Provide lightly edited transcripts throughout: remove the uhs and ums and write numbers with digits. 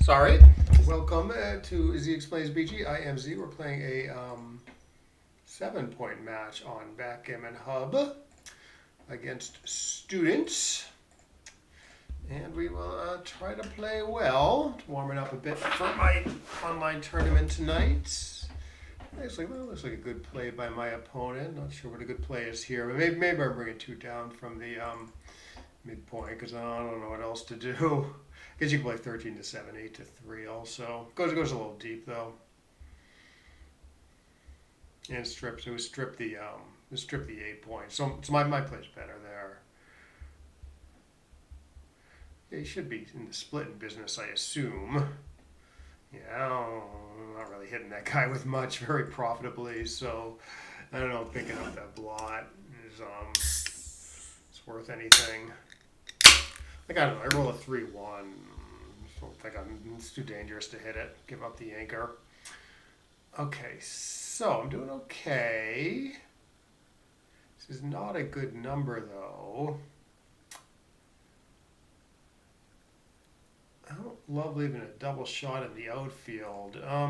Sorry. Welcome to Z Explains BG. I am Z. We're playing a 7-point match on Backgammon Hub against students. And we will try to play well. Warming up a bit for my online tournament tonight. Looks like a good play by my opponent. Not sure what a good play is here, but maybe I'm bringing two down from the midpoint because I don't know what else to do. I guess you can play 13 to 7, 8 to 3 also. Goes a little deep though. And strips. It was strip the 8 points. So my play's better there. Yeah, he should be in the splitting business, I assume. Yeah, I'm not really hitting that guy with much very profitably, so I don't know if picking up that blot is it's worth anything. Like, I don't know, I roll a 3-1. Don't think it's too dangerous to hit it. Give up the anchor. Okay, so I'm doing okay. This is not a good number though. I don't love leaving a double shot in the outfield. I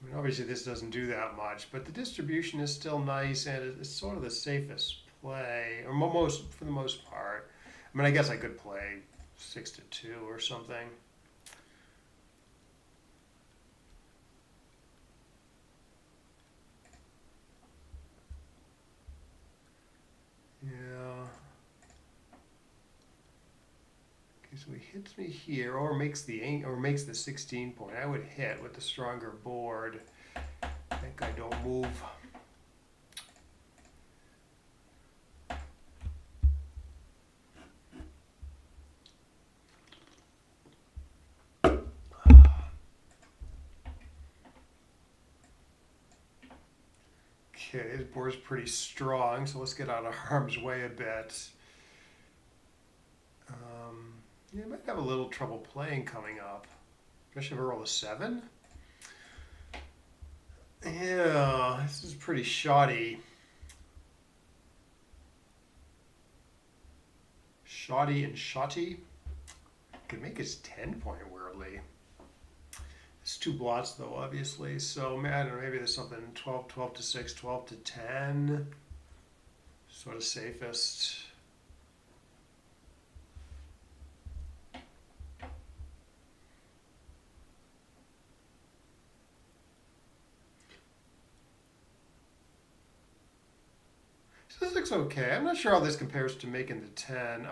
mean, obviously this doesn't do that much, but the distribution is still nice, and it's sort of the safest play, or for the most part. I mean, I guess I could play 6 to 2 or something. Yeah. Okay, so he hits me here, or makes the 16 point. I would hit with the stronger board. I think I don't move. Okay, his board's pretty strong, so let's get out of harm's way a bit. Yeah, I might have a little trouble playing coming up. Especially if I roll a 7. Yeah, this is pretty shoddy. Shoddy and shotty. Could make his 10 point weirdly. It's 2 blots though, obviously. So I don't know, maybe there's something 12 to 6, 12 to 10. Sort of safest. So this looks okay. I'm not sure how this compares to making the 10.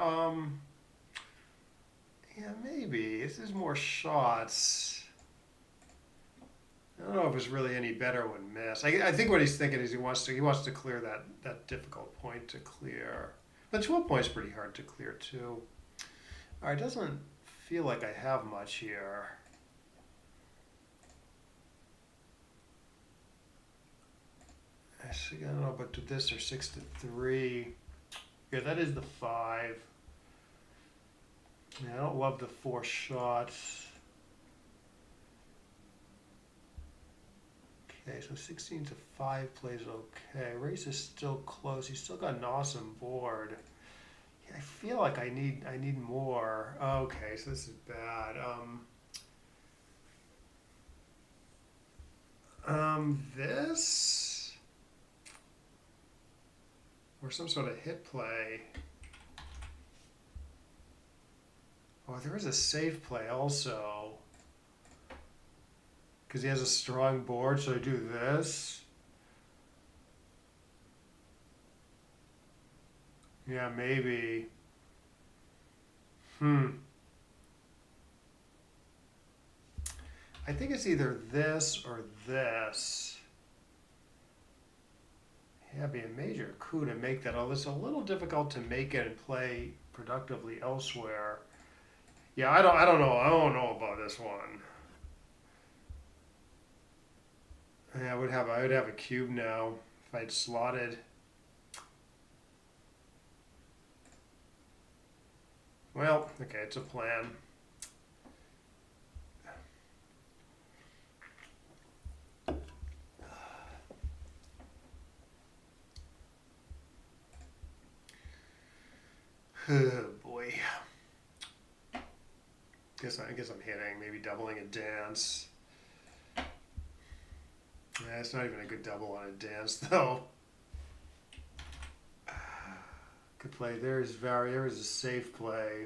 Yeah, maybe. This is more shots. I don't know if it's really any better when missed. I think what he's thinking is he wants to clear that difficult point to clear. But 12 points is pretty hard to clear too. All right, doesn't feel like I have much here. I don't know, but to this or 6 to 3. Yeah, that is the 5. Yeah, I don't love the 4 shots. Okay, so 16 to 5 plays okay. Race is still close. He's still got an awesome board. Yeah, I feel like I need more. Okay, so this is bad. This or some sort of hit play. Oh, there is a safe play also. Because he has a strong board, so I do this. Yeah, maybe. I think it's either this or this. Yeah, it'd be a major coup to make that. Although it's a little difficult to make it and play productively elsewhere. Yeah, I don't know. I don't know about this one. Yeah, I would have a cube now if I'd slotted. Well, okay, it's a plan. Oh boy. Guess I'm hitting, maybe doubling a dance. It's not even a good double on a dance though. Good play. There is a safe play.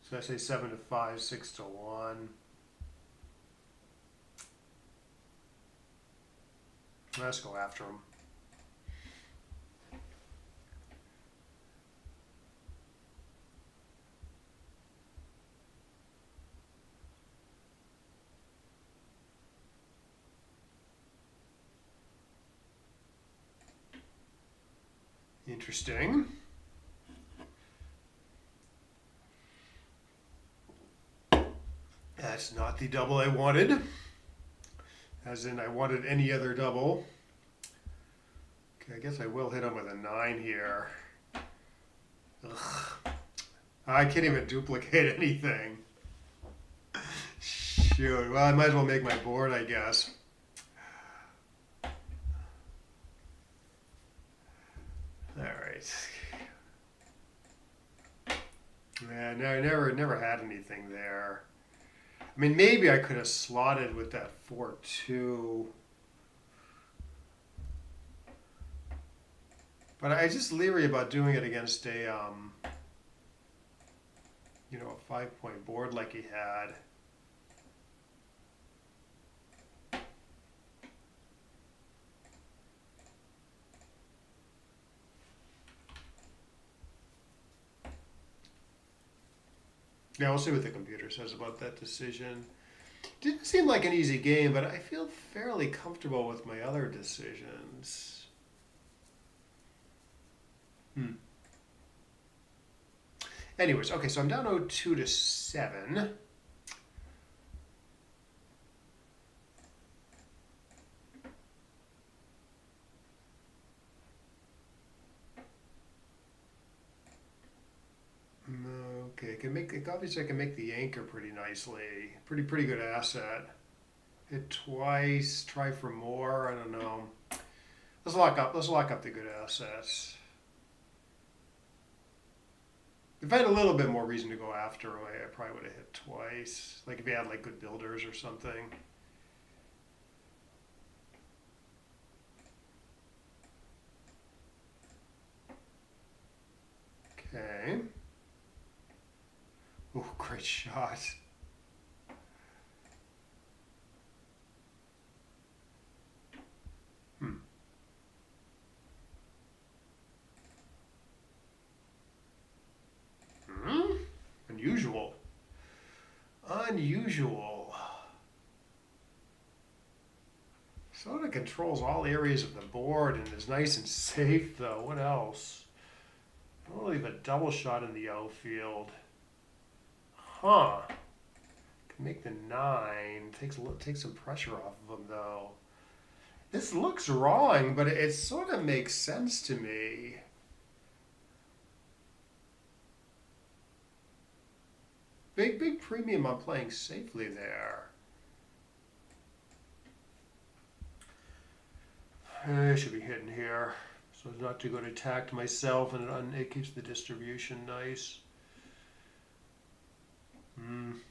So I say 7-5, 6-1. Let's go after him. Interesting. That's not the double I wanted. As in, I wanted any other double. Okay, I guess I will hit him with a 9 here. Ugh. I can't even duplicate anything. Shoot. Well, I might as well make my board, I guess. All right. Yeah, no, I never had anything there. I mean, maybe I could have slotted with that 4-2. But I just leery about doing it against a, a 5-point board like he had. Yeah, we'll see what the computer says about that decision. Didn't seem like an easy game, but I feel fairly comfortable with my other decisions. Anyways, okay, so I'm down 0-2-7. Okay, obviously I can make the anchor pretty nicely. Pretty good asset. Hit twice, try for more, I don't know. Let's lock up the good assets. If I had a little bit more reason to go after him, I probably would have hit twice. Like if he had like good builders or something. Okay. Oh, great shot. Unusual. Unusual. Sort of controls all areas of the board and is nice and safe though. What else? I'll leave a double shot in the outfield. Huh. Can make the 9. Takes some pressure off of him though. This looks wrong, but it sort of makes sense to me. Big premium on playing safely there. I should be hitting here so as not to go to attack myself, and it keeps the distribution nice. I'm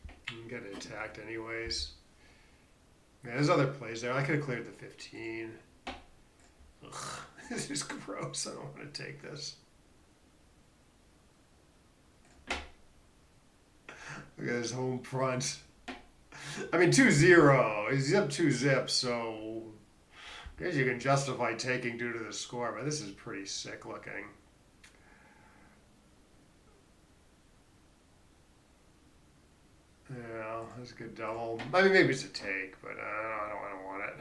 getting attacked anyways. Man, there's other plays there. I could have cleared the 15. Ugh, this is gross. I don't want to take this. Look at his home front. I mean, 2-0. He's up 2-zip, so I guess you can justify taking due to the score, but this is pretty sick looking. Yeah, that's a good double. I mean, maybe it's a take, but I don't want it.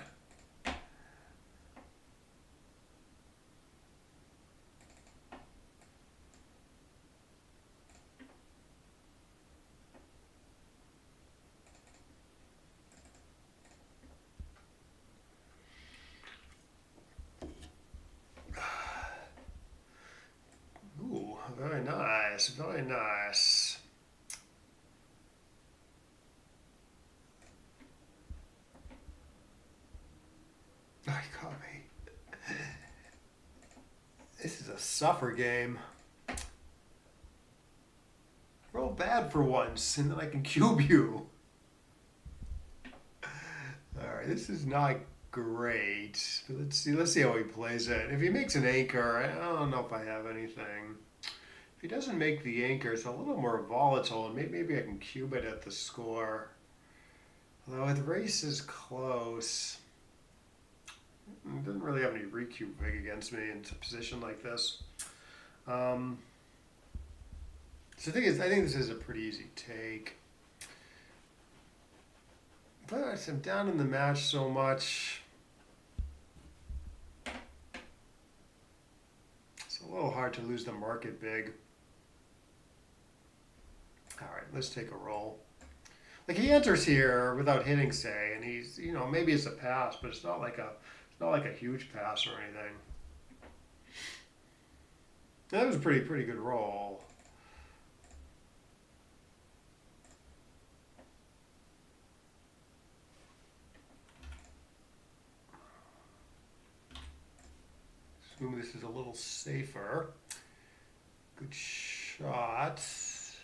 Ooh, very nice, very nice. Oh, he caught me. This is a suffer game. bad for once, and then I can cube you. Alright, this is not great. But let's see how he plays it. If he makes an anchor, I don't know if I have anything. If he doesn't make the anchor, it's a little more volatile, and maybe I can cube it at the score. Although the race is close. It doesn't really have any recube big against me in a position like this. So the thing is, I think this is a pretty easy take. But I'm down in the match so much. It's a little hard to lose the market big. All right, let's take a roll. Like he enters here without hitting, say, and he's, maybe it's a pass, but it's not like a huge pass or anything. That was a pretty good roll. Assume this is a little safer. Good shot. Is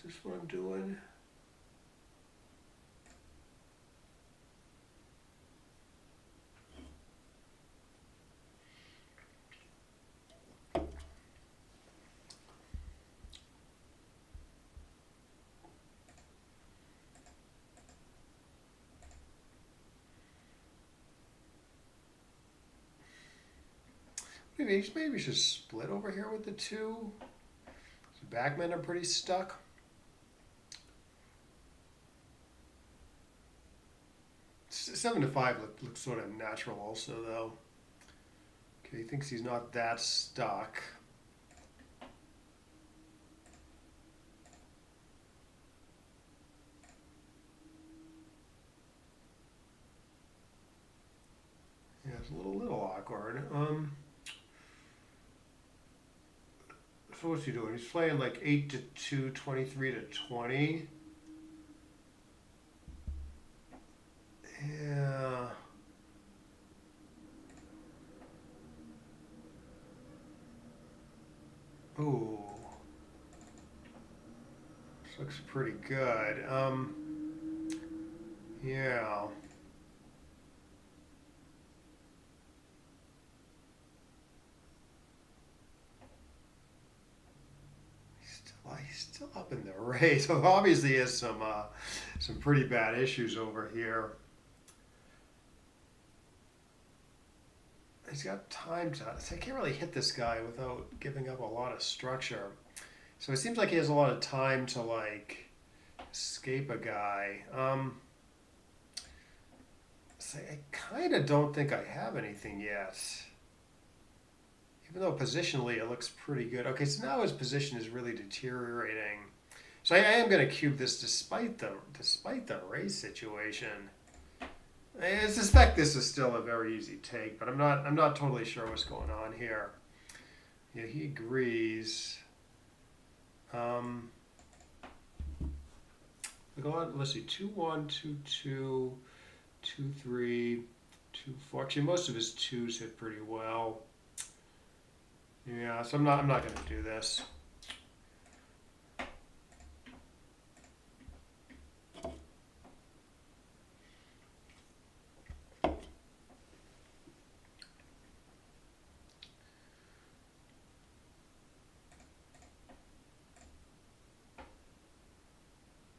this what I'm doing? Maybe we should split over here with the two. The backmen are pretty stuck. Seven to five looks sort of natural also, though. Okay, he thinks he's not that stuck. Yeah, it's a little awkward. So what's he doing? He's playing like 8 to 2, 23 to 20. Yeah. Ooh. This looks pretty good. Yeah. He's still up in the race. So obviously he has some pretty bad issues over here. He's got time to. I can't really hit this guy without giving up a lot of structure. So it seems like he has a lot of time to like escape a guy. So I kind of don't think I have anything yet. Even though positionally it looks pretty good. Okay, so now his position is really deteriorating. So I am going to cube this despite the race situation. I suspect this is still a very easy take, but I'm not totally sure what's going on here. Yeah, he agrees. Let's see, 2-1, 2-2, 2-3, 2-4. Actually, most of his twos hit pretty well. Yeah, so I'm not going to do this.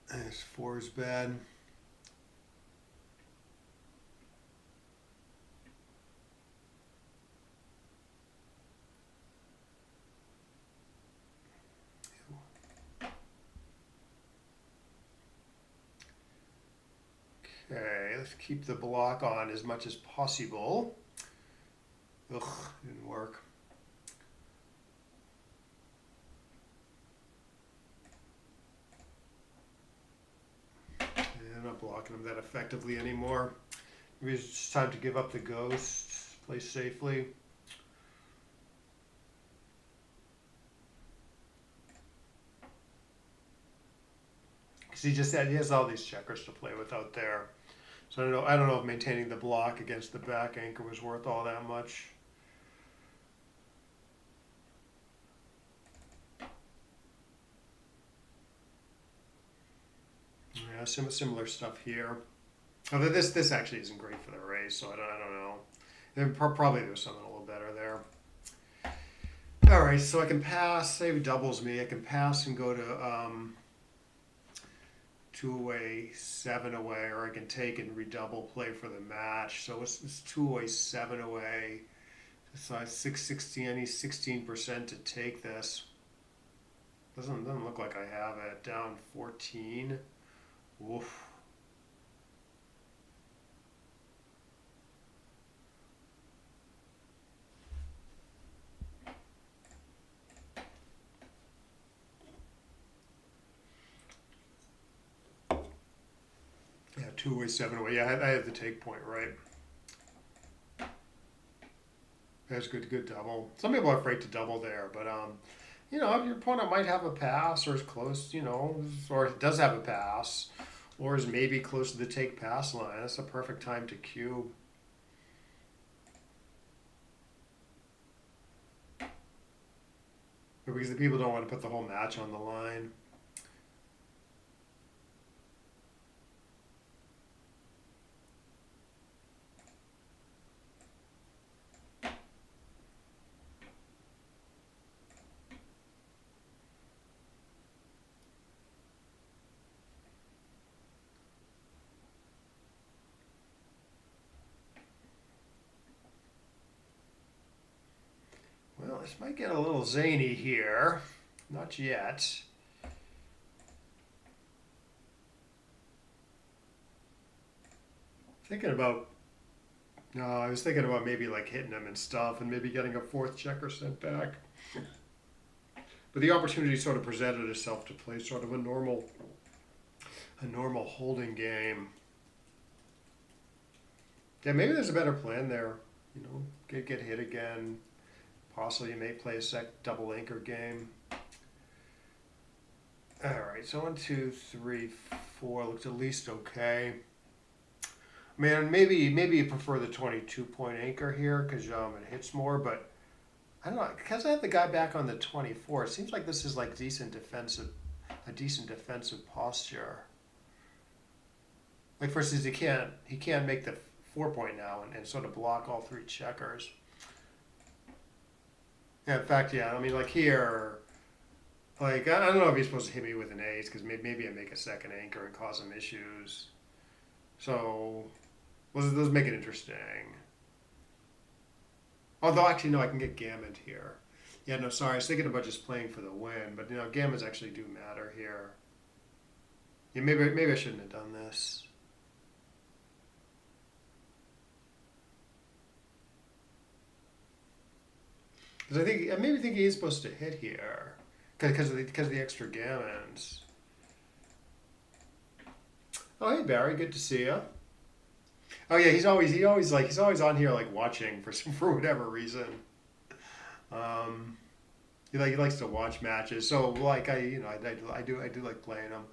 This 4 is bad. Okay, let's keep the block on as much as possible. Ugh, didn't work. I'm not blocking him that effectively anymore. Maybe it's just time to give up the ghost, play safely. Because he has all these checkers to play with out there. So I don't know if maintaining the block against the back anchor was worth all that much. Yeah, similar stuff here. Although this actually isn't great for the race, so I don't know. Probably there's something a little better there. All right, so I can pass. Say it doubles me. I can pass and go to 2 away, 7 away, or I can take and redouble play for the match. So it's 2 away, 7 away. So I 660. I need 16% to take this. Doesn't look like I have it. Down 14. Oof. Yeah, 2 away, 7 away. Yeah, I have the take point right. That's good double. Some people are afraid to double there, but your opponent might have a pass or is close, or it does have a pass, or is maybe close to the take pass line. That's a perfect time to cube. Because the people don't want to put the whole match on the line. Well, this might get a little zany here. Not yet. Thinking about No, I was thinking about maybe like hitting them and stuff and maybe getting a fourth checker sent back. But the opportunity sort of presented itself to play sort of a normal holding game. Yeah, maybe there's a better plan there. Get hit again. Possibly you may play a double anchor game. All right, so 1, 2, 3, 4 looks at least okay. Man, maybe you prefer the 22-point anchor here because it hits more, but I don't know, because I have the guy back on the 24. It seems like this is like a decent defensive posture. Like for instance, he can't make the 4-point now and sort of block all three checkers. Yeah, in fact, yeah. I mean, like here, like I don't know if he's supposed to hit me with an ace because maybe I make a second anchor and cause him issues. So those make it interesting. Although actually no, I can get gammon here. Yeah, no, sorry, I was thinking about just playing for the win, but gammons actually do matter here. Yeah, maybe I shouldn't have done this. Because I maybe think he is supposed to hit here because of the extra gammons. Oh, hey Barry, good to see you. Oh yeah, he's always on here like watching for whatever reason. Um, he likes to watch matches. So like I do like playing him.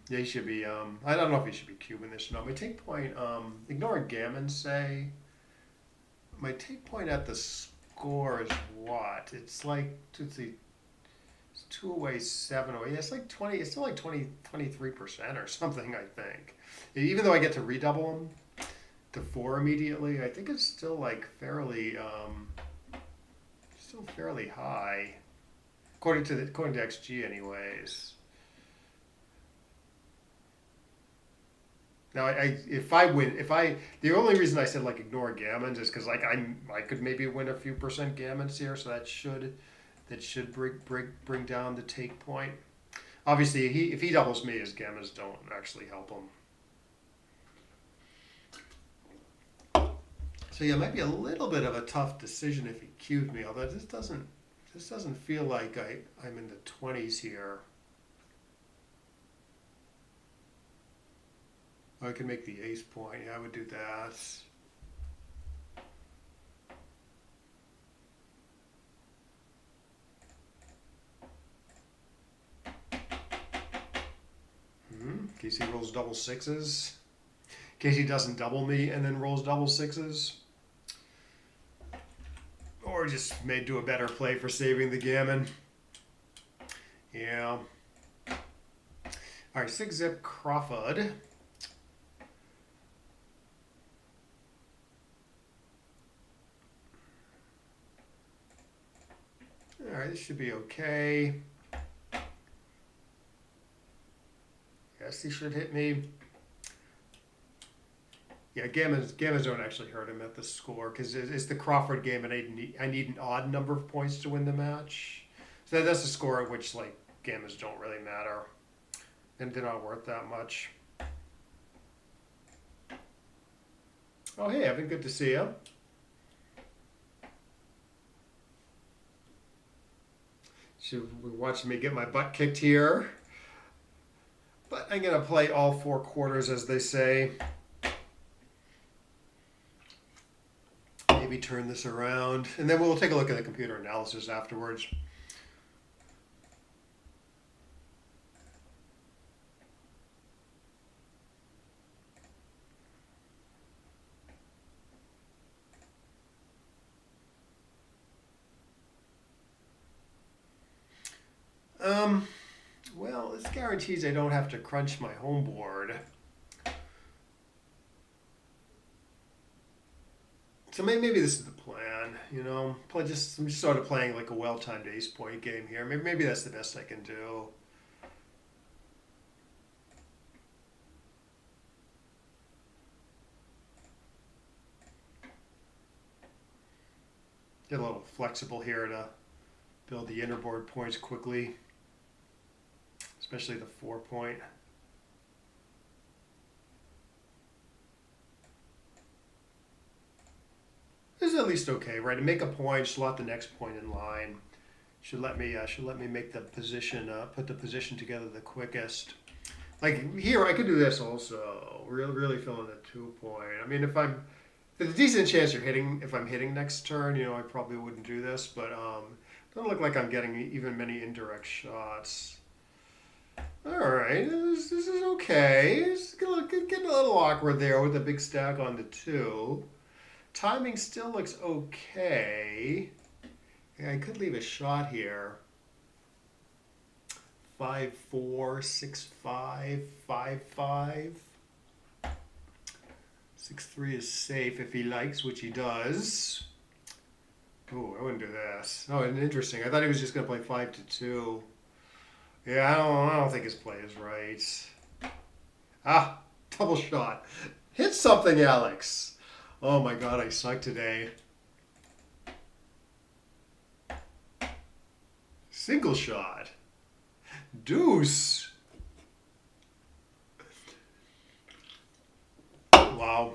Yeah, he should be. I don't know if he should be cubing this or not. My take point. Ignoring gammon say. My take point at the score is what? It's like let's see, it's 2 away, 7 away. Yeah, it's like 20. It's still like 23% or something. I think. Even though I get to redouble them to 4 immediately, I think it's still like still fairly high, according to XG, anyways. Now, the only reason I said like ignore gammons is because like I could maybe win a few percent gammons here, so that should bring down the take point. Obviously, if he doubles me, his gammons don't actually help him. So yeah, it might be a little bit of a tough decision if he cubed me. Although this doesn't feel like I'm in the 20s here. I can make the ace point. Yeah, I would do that. Casey rolls double sixes. case he doesn't double me and then rolls double sixes. Or just may do a better play for saving the gammon. Yeah. All right, 6-zip Crawford. All right, this should be okay. Yes, he should hit me. Yeah, gammons don't actually hurt him at the score because it's the Crawford game, and I need an odd number of points to win the match. So that's a score at which like gammons don't really matter, and they're not worth that much. Oh hey, Evan, good to see you. So we're watching me get my butt kicked here, but I'm gonna play all 4 quarters, as they say. Maybe turn this around, and then we'll take a look at the computer analysis afterwards. Well, this guarantees I don't have to crunch my home board. So maybe this is the plan, you know. I'm just sort of playing like a well-timed ace point game here. Maybe that's the best I can do. Get a little flexible here to build the inner board points quickly, especially the 4-point. This is at least okay, right? To make a point, slot the next point in line. Should let me make the position, put the position together the quickest. Like here, I could do this also. Really filling the 2-point. I mean, there's a decent chance if I'm hitting next turn, you know, I probably wouldn't do this, but doesn't look like I'm getting even many indirect shots. All right, this is okay. It's getting a little awkward there with the big stack on the 2. Timing still looks okay. Yeah, I could leave a shot here. 5-4, 6-5, 5-5. 6-3 is safe if he likes, which he does. Ooh, I wouldn't do this. Oh, and interesting. I thought he was just going to play 5-2. Yeah, I don't think his play is right. Ah, double shot. Hit something, Alex. Oh my God, I suck today. Single shot. Deuce. Wow.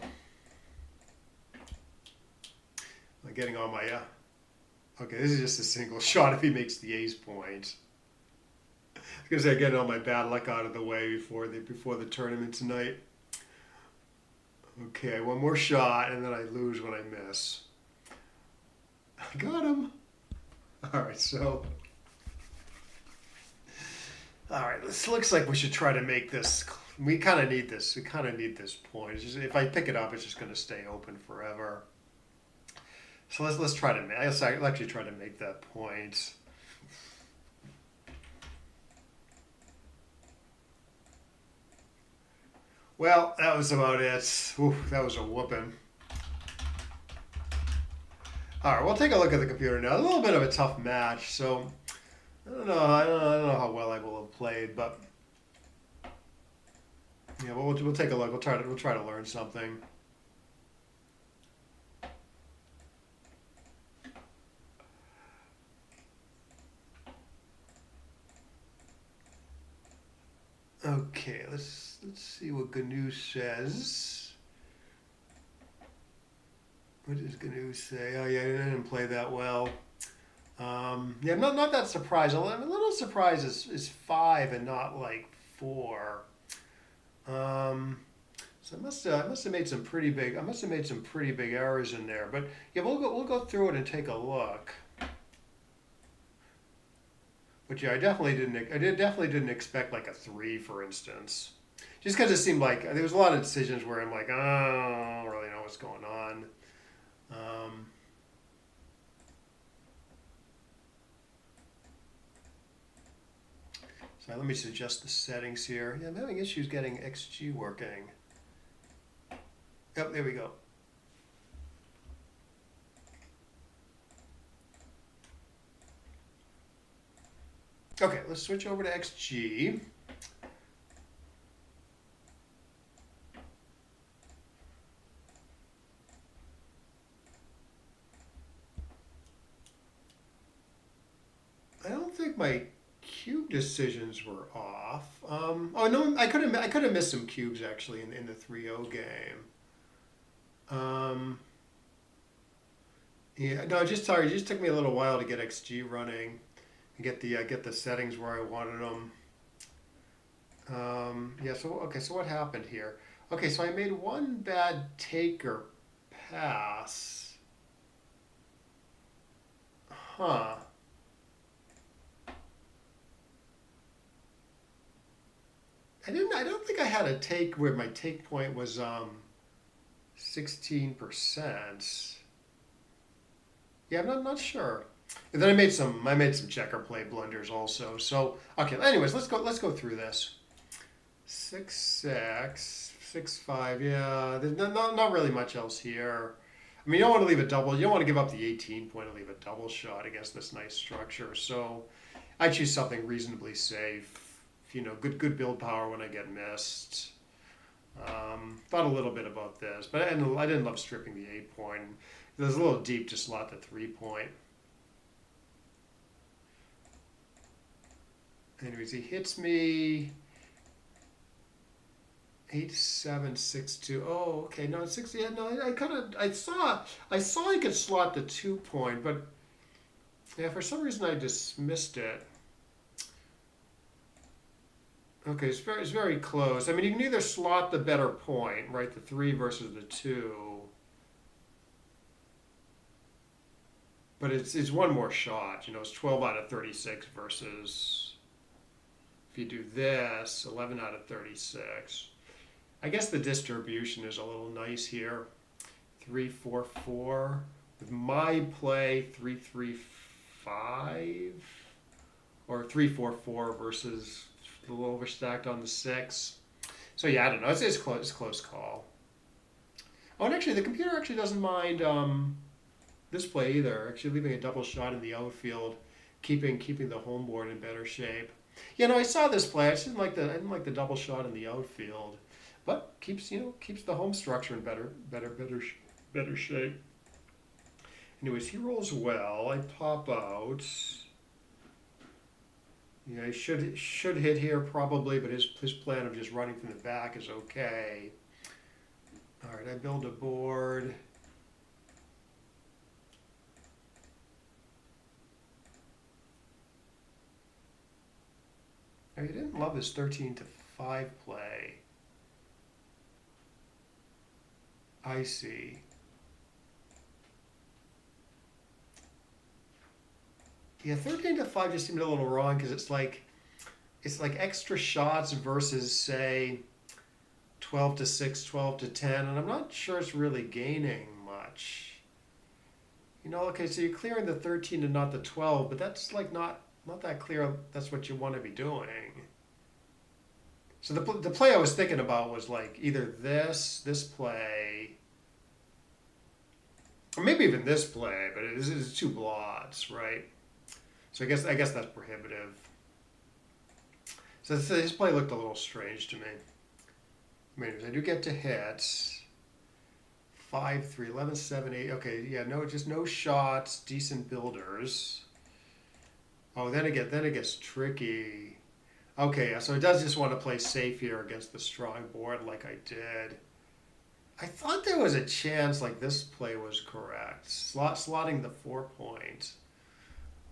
I'm getting on my... Okay, this is just a single shot if he makes the ace point. I was going to say, getting all my bad luck out of the way before the tournament tonight. Okay, one more shot, and then I lose when I miss. I got him. All right, so... All right, this looks like we should try to make this... We kind of need this. We kind of need this point. It's just, if I pick it up, it's just going to stay open forever. So let's try to... I'll actually try to make that point. Well, that was about it. Oof, that was a whooping. All right, we'll take a look at the computer now. A little bit of a tough match, so I don't know how well I will have played, but yeah, we'll take a look. We'll try to learn something. Okay, let's see what GNU says. What does GNU say? Oh yeah, I didn't play that well. Yeah, I'm not that surprised. I'm a little surprised it's 5 and not like 4. So I must have made some pretty big. I must have made some pretty big errors in there. But yeah, we'll go through it and take a look. But yeah, I definitely didn't expect like a 3, for instance. Just because it seemed like there was a lot of decisions where I'm like, oh, I don't really know what's going on. Um, so let me just adjust the settings here. Yeah, I'm having issues getting XG working. Yep, there we go. Okay, let's switch over to XG. I don't think my cube decisions were off. Oh no, I could have missed some cubes actually in the 3-0 game. Yeah, no, just sorry, it just took me a little while to get XG running and get the settings where I wanted them. Yeah, so okay, so what happened here? Okay, so I made one bad take or pass. Huh. I don't think I had a take where my take point was 16%. Yeah, not sure. And then I made some checker play blunders also. So okay, anyways, let's go through this. 6-6, 6-5. Yeah, there's not really much else here. I mean, you don't want to leave a double. You don't want to give up the 18 point and leave a double shot against this nice structure. So I choose something reasonably safe. You know, good build power when I get missed. Thought a little bit about this, but I didn't love stripping the 8 point. It was a little deep to slot the 3 point. Anyways, he hits me 8-7-6-2. Oh, okay. No, 6. Yeah, no. I saw I could slot the 2 point, but yeah, for some reason I dismissed it. Okay, it's very close. I mean, you can either slot the better point, right? The 3 versus the 2. But it's one more shot. You know, it's 12 out of 36 versus if you do this, 11 out of 36. I guess the distribution is a little nice here. 3-4-4 with my play 3-3-5 or 3-4-4 versus a little overstacked on the 6. So yeah, I don't know. It's close. It's a close call. Oh, and actually, the computer actually doesn't mind this play either. Actually, leaving a double shot in the outfield, keeping the home board in better shape. You know, I saw this play. I didn't like the double shot in the outfield, but keeps the home structure in better shape. Anyways, he rolls well. I pop out. Yeah, he should hit here probably, but his plan of just running from the back is okay. All right, I build a board. I didn't love his 13-5 play. I see. Yeah, 13-5 just seemed a little wrong because it's like extra shots versus say 12-6, 12-10, and I'm not sure it's really gaining much. You know, okay, so you're clearing the 13 and not the 12, but that's like not that clear. That's what you want to be doing. So the play I was thinking about was like either this play, or maybe even this play, but it is 2 blots, right? So I guess that's prohibitive. So this play looked a little strange to me. I do get to hit 5-3, 11-7-8. Okay, yeah, just no shots, decent builders. Oh, then it gets tricky. Okay, so it does just want to play safe here against the strong board like I did. I thought there was a chance like this play was correct. Slotting the 4 point.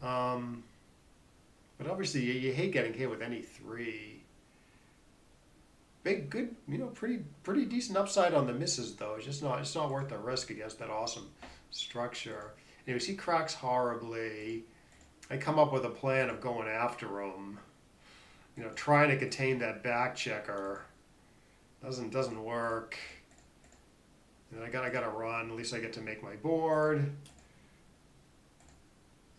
But obviously you hate getting hit with any 3. Big, good, pretty decent upside on the misses though. It's not worth the risk against that awesome structure. Anyways, he cracks horribly. I come up with a plan of going after him. Trying to contain that back checker. Doesn't work. And I gotta run. At least I get to make my board.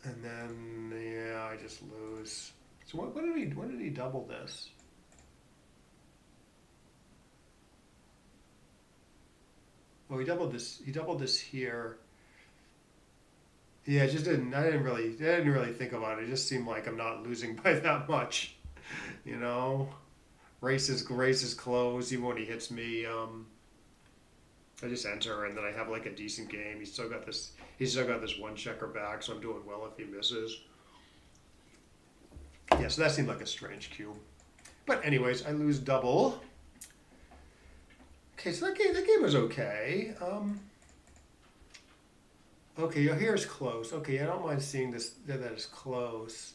And then yeah, I just lose. So when did he double this? Oh, he doubled this. He doubled this here. Yeah, it just didn't. I didn't really think about it. It just seemed like I'm not losing by that much. You know, races close. Even when he hits me, I just enter, and then I have like a decent game. He's still got this. He's still got this one checker back, so I'm doing well if he misses. Yeah, so that seemed like a strange cube. But anyways, I lose double. Okay, so that game was okay. Okay, here's close. Okay, I don't mind seeing this that is close.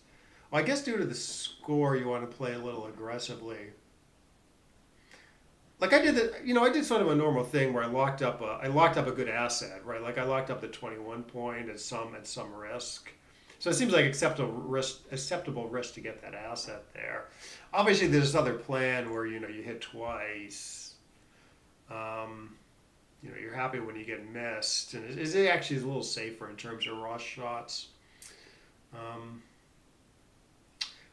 Well, I guess due to the score, you want to play a little aggressively. Like I did I did sort of a normal thing where I locked up a good asset, right? Like I locked up the 21 point at some risk. So it seems like acceptable risk to get that asset there. Obviously, there's this other plan where you hit twice. You're happy when you get missed, and it actually is a little safer in terms of rush shots. Um,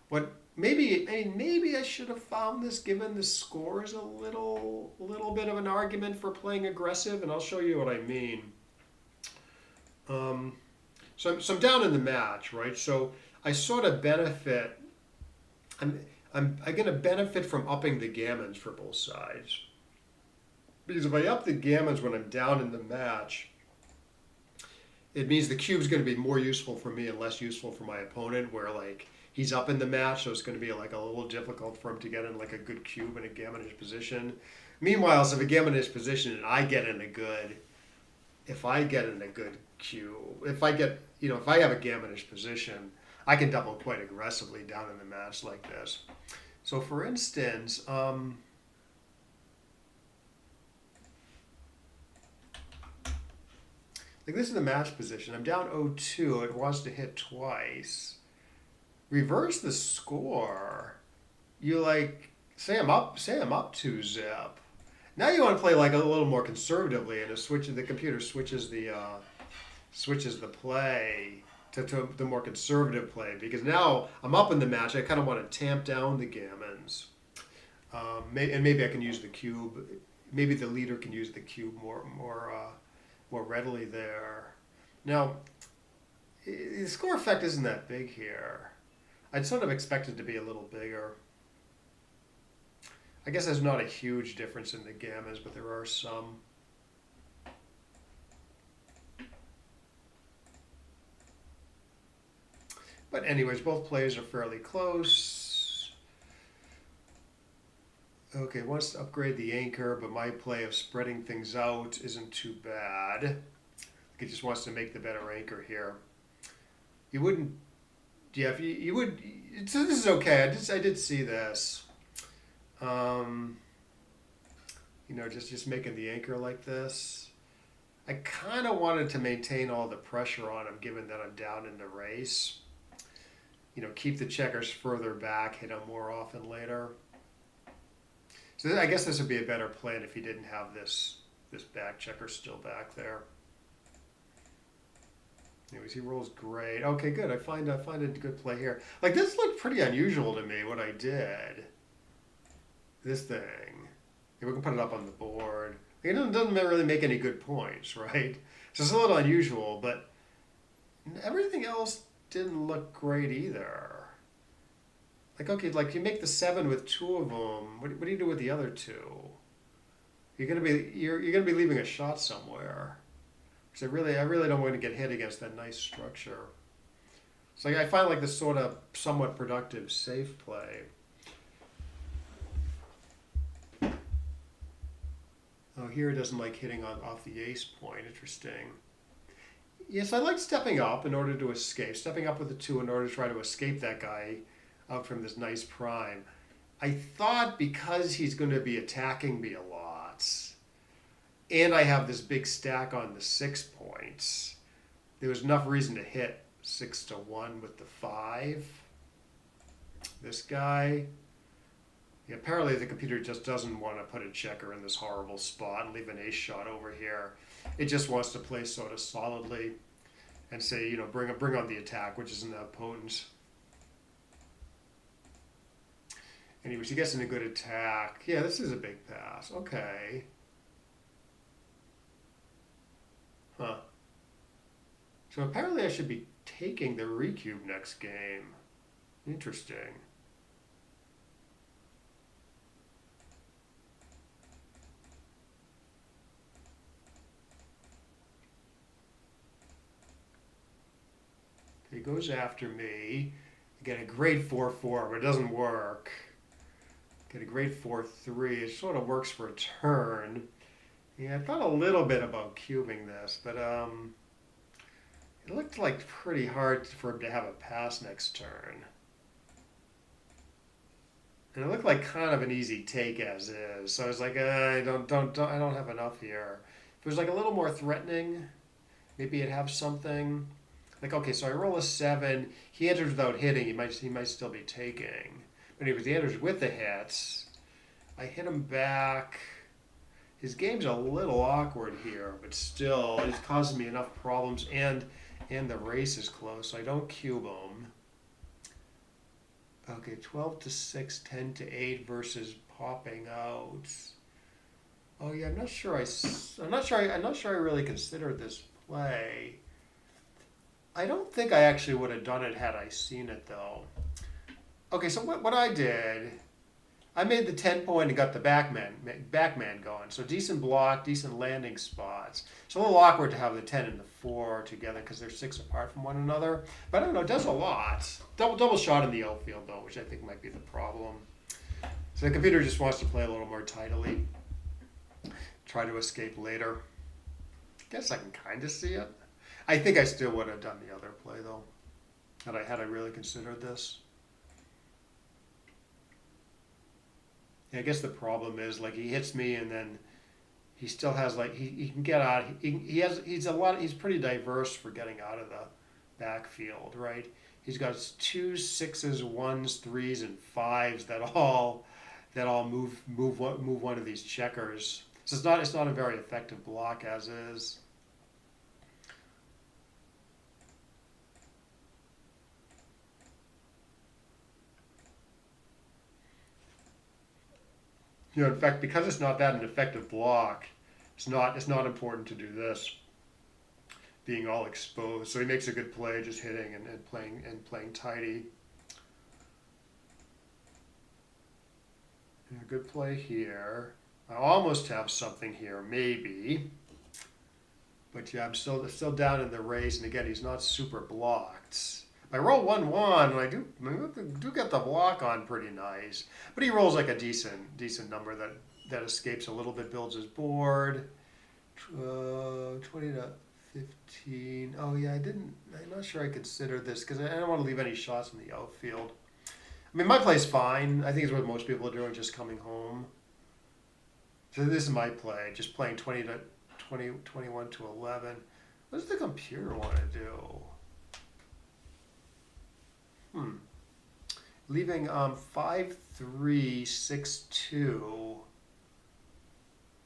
what maybe I should have found this given the score is a little bit of an argument for playing aggressive, and I'll show you what I mean. Um, so I'm down in the match, right? So I sort of benefit. I'm going to benefit from upping the gammons for both sides. Because if I up the gammons when I'm down in the match, it means the cube's going to be more useful for me and less useful for my opponent, where like he's up in the match, so it's going to be like a little difficult for him to get in like a good cube in a gammonish position. Meanwhile, if a gammonish position and if I get in a good cube, if I have a gammonish position, I can double quite aggressively down in the match like this. So for instance, like this is the match position. I'm down 0-2. It wants to hit twice. Reverse the score. You like say I'm up 2-zip. Now you want to play like a little more conservatively, and the computer switches the play to the more conservative play, because now I'm up in the match. I kind of want to tamp down the gammons, and maybe I can use the cube. Maybe the leader can use the cube more readily there. Now, the score effect isn't that big here. I'd sort of expect it to be a little bigger. I guess there's not a huge difference in the gammons, but there are some. But anyways, both plays are fairly close. Okay, wants to upgrade the anchor, but my play of spreading things out isn't too bad. He just wants to make the better anchor here. You wouldn't, yeah, if you would, so this is okay. I did see this. Just making the anchor like this. I kind of wanted to maintain all the pressure on him, given that I'm down in the race. Keep the checkers further back, hit them more often later. So I guess this would be a better plan if he didn't have this back checker still back there. Anyways, he rolls great. Okay, good. I find a good play here. Like this looked pretty unusual to me what I did. This thing. Yeah, we can put it up on the board. It doesn't really make any good points, right? So it's a little unusual, but everything else didn't look great either. Like, okay, like you make the 7 with 2 of them. What do you do with the other 2? You're gonna be leaving a shot somewhere. Because I really don't want to get hit against that nice structure. So I find like this sort of somewhat productive safe play. Oh, here it doesn't like hitting off the ace point. Interesting. Yes, I like stepping up in order to escape. Stepping up with the 2 in order to try to escape that guy out from this nice prime. I thought because he's going to be attacking me a lot, and I have this big stack on the 6 points, there was enough reason to hit 6-1 with the 5. This guy. Yeah, apparently the computer just doesn't want to put a checker in this horrible spot and leave an ace shot over here. It just wants to play sort of solidly and say, bring on the attack, which isn't that potent. Anyways, he gets in a good attack. Yeah, this is a big pass. Okay. Huh. So apparently I should be taking the recube next game. Interesting. He goes after me. I get a great 4-4, but it doesn't work. Get a great 4-3. It sort of works for a turn. Yeah, I thought a little bit about cubing this, but it looked like pretty hard for him to have a pass next turn. And it looked like kind of an easy take as is. So I was like, I don't have enough here. If it was like a little more threatening, maybe it'd have something. Like, okay, so I roll a 7. He enters without hitting. He might still be taking. But anyways, he enters with the hits. I hit him back. His game's a little awkward here, but still, it's causing me enough problems, and the race is close, so I don't cube him. Okay, 12-6, 10-8 versus popping out. Oh yeah, I'm not sure I really considered this play. I don't think I actually would have done it had I seen it though. Okay, so what I did, I made the 10 point and got the backman going. So decent block, decent landing spots. It's a little awkward to have the 10 and the 4 together because they're 6 apart from one another. But I don't know, it does a lot. Double shot in the outfield though, which I think might be the problem. So the computer just wants to play a little more tidily. Try to escape later. Guess I can kind of see it. I think I still would have done the other play though, had I really considered this. Yeah, I guess the problem is like he hits me and then he still has like he can get out. He's pretty diverse for getting out of the backfield, right? He's got 2 6s, 1s, 3s, and 5s that all move one of these checkers. So it's not a very effective block as is. In fact, because it's not that an effective block, it's not important to do this, being all exposed. So he makes a good play, just hitting and playing tidy. And a good play here. I almost have something here, maybe. But yeah, I'm still down in the race, and again, he's not super blocked. I roll 1-1, and I do get the block on pretty nice. But he rolls like a decent number that escapes a little bit, builds his board. 20-15. Oh yeah, I'm not sure I considered this because I don't want to leave any shots in the outfield. I mean, my play's fine. I think it's what most people are doing, just coming home. So this is my play, just playing 21-11. What does the computer want to do? Leaving 5-3, 6-2,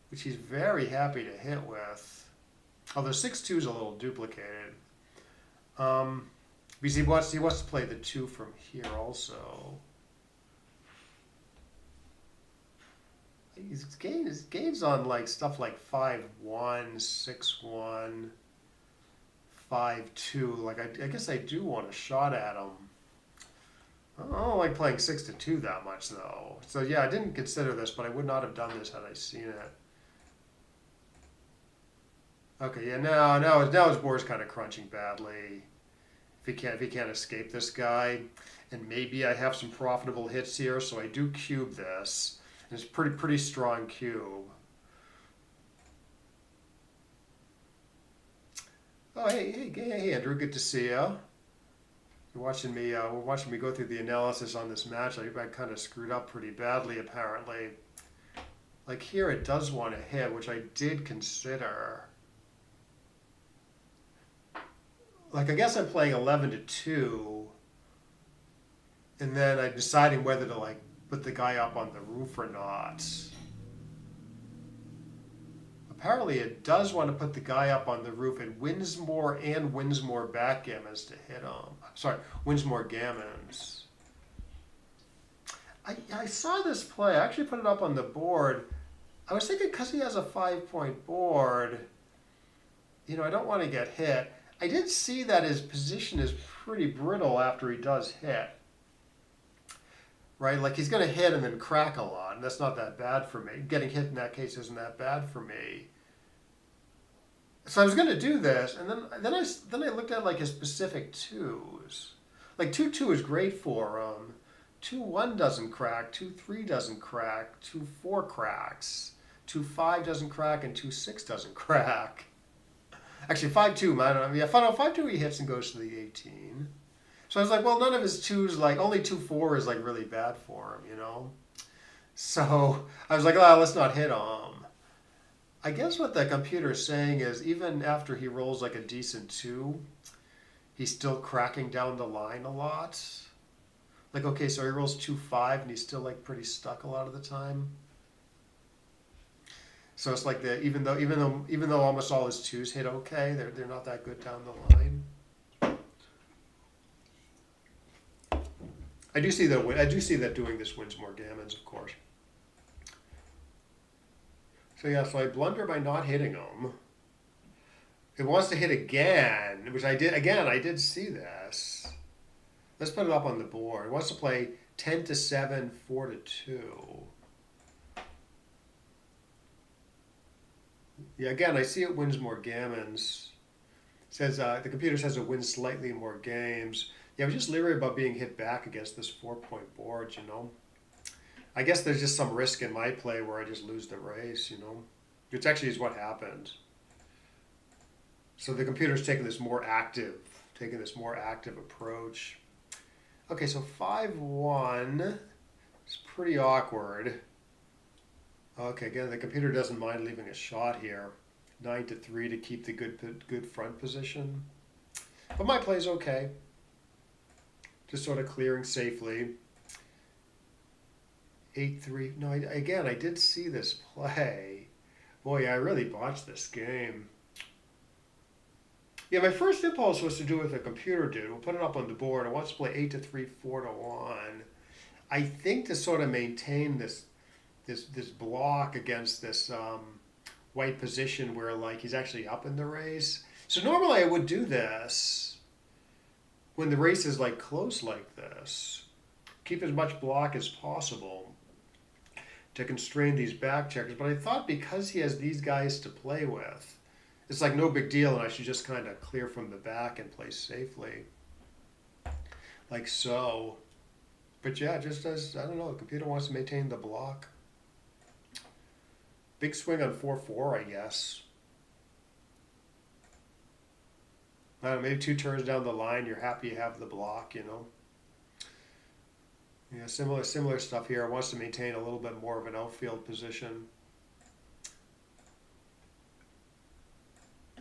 which he's very happy to hit with. Although 6-2 is a little duplicated. Because he wants to play the 2 from here also. His game's on like stuff like 5-1, 6-1, 5-2. Like I guess I do want a shot at him. I don't like playing 6-2 that much though. So yeah, I didn't consider this, but I would not have done this had I seen it. Okay, yeah, now his board's kind of crunching badly. If he can't escape this guy, and maybe I have some profitable hits here, so I do cube this. And it's pretty strong cube. Oh hey Andrew, good to see you. We're watching me go through the analysis on this match. I kind of screwed up pretty badly apparently. Like here it does want to hit, which I did consider. Like I guess I'm playing 11-2, and then I'm deciding whether to like put the guy up on the roof or not. Apparently it does want to put the guy up on the roof. It wins more and wins more backgammons to hit him. Sorry, wins more gammons. I saw this play. I actually put it up on the board. I was thinking because he has a 5-point board, I don't want to get hit. I did see that his position is pretty brittle after he does hit. Right? Like he's going to hit and then crack a lot, and that's not that bad for me. Getting hit in that case isn't that bad for me. So I was going to do this, and then I looked at like his specific twos. Like 2-2 is great for him. 2-1 doesn't crack. 2-3 doesn't crack. 2-4 cracks. 2-5 doesn't crack, and 2-6 doesn't crack. Actually, 5-2, I don't know. Yeah, 5-2 he hits and goes to the 18. So I was like, well, none of his twos, like, only 2-4 is, like, really bad for him, So I was like, oh, let's not hit him. I guess what the computer is saying is even after he rolls, like, a decent 2, he's still cracking down the line a lot. Like, okay, so he rolls 2-5, and he's still, like, pretty stuck a lot of the time. So it's like even though almost all his 2s hit okay, they're not that good down the line. I do see that doing this wins more gammons, of course. So yeah, so I blunder by not hitting him. It wants to hit again, which I did. Again, I did see this. Let's put it up on the board. It wants to play 10-7, 4-2. Yeah, again, I see it wins more gammons. It says the computer says it wins slightly more games. Yeah, I was just leery about being hit back against this 4-point board, I guess there's just some risk in my play where I just lose the race, Which actually is what happened. So the computer's taking this more active approach. Okay, so 5-1 is pretty awkward. Okay, again, the computer doesn't mind leaving a shot here. 9-3 to keep the good front position. But my play's okay. Just sort of clearing safely. 8-3. No, I did see this play. Boy, I really botched this game. Yeah, my first impulse was to do what the computer did. We'll put it up on the board. I want to play 8-3, 4-1. I think to sort of maintain this block against this white position where like he's actually up in the race. So normally I would do this when the race is like close like this. Keep as much block as possible to constrain these back checkers. But I thought because he has these guys to play with, it's like no big deal and I should just kind of clear from the back and play safely. Like so. But yeah, just as, I don't know, the computer wants to maintain the block. Big swing on 4-4, I guess. I don't know, maybe 2 turns down the line, you're happy you have the block, Yeah, similar stuff here. It wants to maintain a little bit more of an outfield position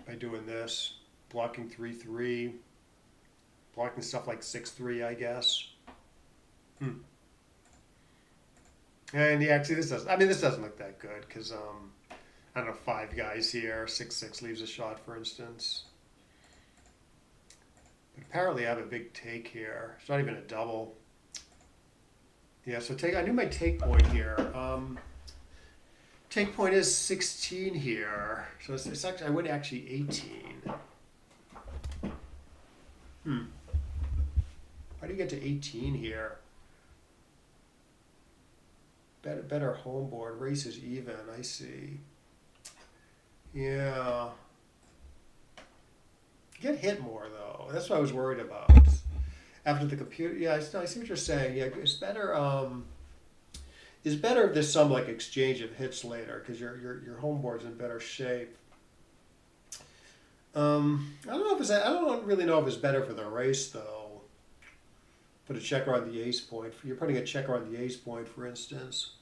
by doing this. Blocking 3-3. Blocking stuff like 6-3, I guess. And yeah, actually, this doesn't look that good because I don't know, 5 guys here. 6-6 leaves a shot, for instance. But apparently, I have a big take here. It's not even a double. Yeah, so I knew my take point here. Take point is 16 here, so it's actually I went actually 18. How do you get to 18 here? Better home board. Race is even, I see. Yeah. Get hit more, though. That's what I was worried about. After the computer... Yeah, I see what you're saying. Yeah, it's better... It's better if there's some, like, exchange of hits later, because your home board's in better shape. I don't really know if it's better for the race, though. Put a checker on the ace point. You're putting a checker on the ace point, for instance.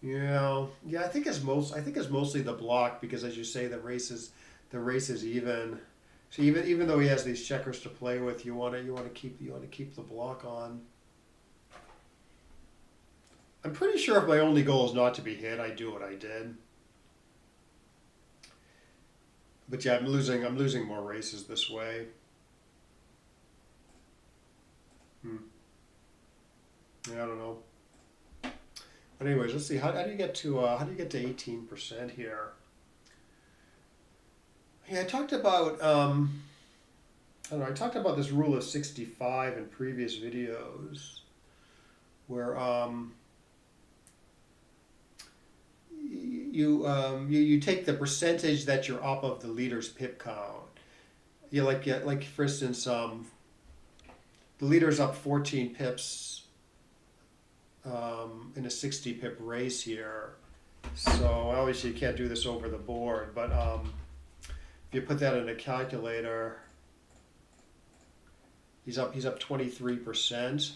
Yeah. I think it's mostly the block because, as you say, the race is even. So even though he has these checkers to play with, you want to keep the block on. I'm pretty sure if my only goal is not to be hit, I do what I did. But yeah, I'm losing more races this way. Yeah, I don't know. But anyways, let's see. How do you get to 18% here? Yeah, I talked about I don't know. I talked about this rule of 65 in previous videos, where you take the percentage that you're up of the leader's pip count. Like for instance, the leader's up 14 pips in a 60 pip race here. So obviously you can't do this over the board, but if you put that in a calculator, he's up 23%.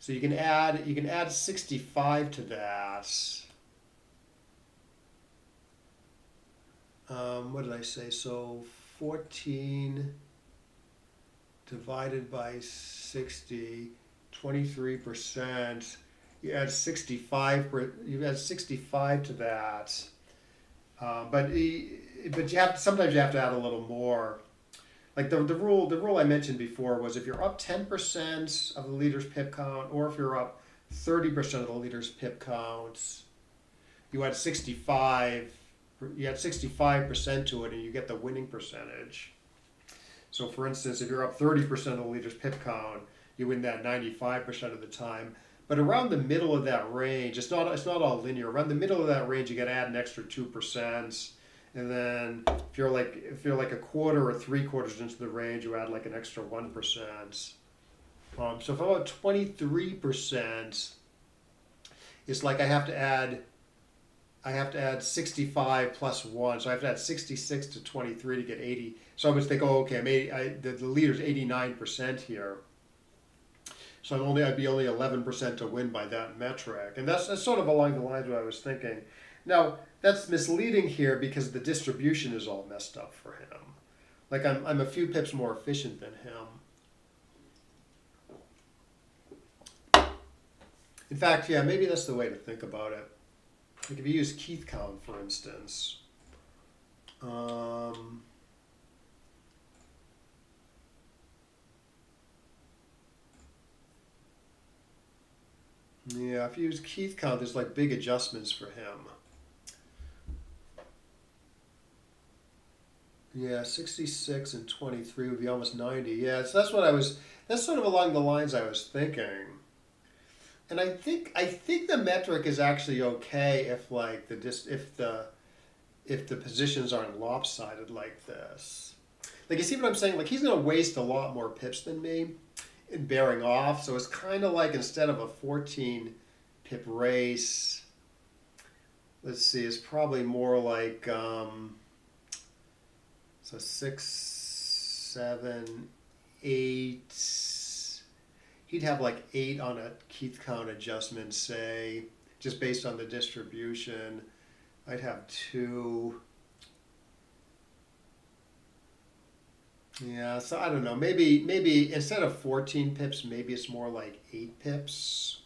So you can add 65 to that. What did I say? So 14 divided by 60, 23%. You add 65. You add 65 to that. But sometimes you have to add a little more. Like the rule I mentioned before was if you're up 10% of the leader's pip count, or if you're up 30% of the leader's pip counts, you add 65. You add 65% to it, and you get the winning percentage. So, for instance, if you're up 30% of the leader's pip count, you win that 95% of the time. But around the middle of that range, it's not all linear. Around the middle of that range, you got to add an extra 2%. And then if you're like a quarter or 3/4 into the range, you add like an extra 1%. So if I'm at 23%, it's like I have to add 65 plus 1. So I have to add 66 to 23 to get 80. So I would think, oh, okay, the leader's 89% here. So I'd be only 11% to win by that metric. And that's sort of along the lines of what I was thinking. Now, that's misleading here because the distribution is all messed up for him. Like I'm a few pips more efficient than him. In fact, yeah, maybe that's the way to think about it. Like if you use Keith count, for instance. Yeah, if you use Keith count, there's like big adjustments for him. Yeah, 66 and 23 would be almost 90. Yeah, so that's sort of along the lines I was thinking. And I think the metric is actually okay if like if the positions aren't lopsided like this. Like you see what I'm saying? Like he's gonna waste a lot more pips than me in bearing off. So it's kind of like instead of a 14 pip race, let's see, it's probably more like so 6, 7, 8. He'd have like 8 on a Keith count adjustment, say, just based on the distribution. I'd have 2. Yeah, so I don't know. Maybe instead of 14 pips, maybe it's more like 8 pips,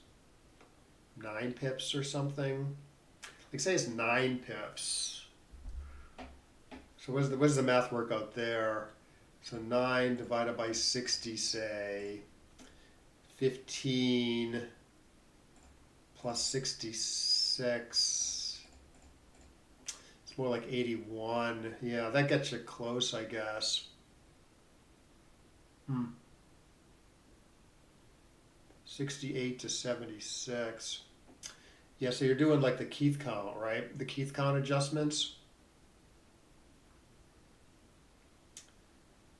9 pips or something. Like say it's 9 pips. So what does the math work out there? So 9 divided by 60, say, 15 plus 66. It's more like 81. Yeah, that gets you close, I guess. 68 to 76. Yeah, so you're doing like the Keith count, right? The Keith count adjustments.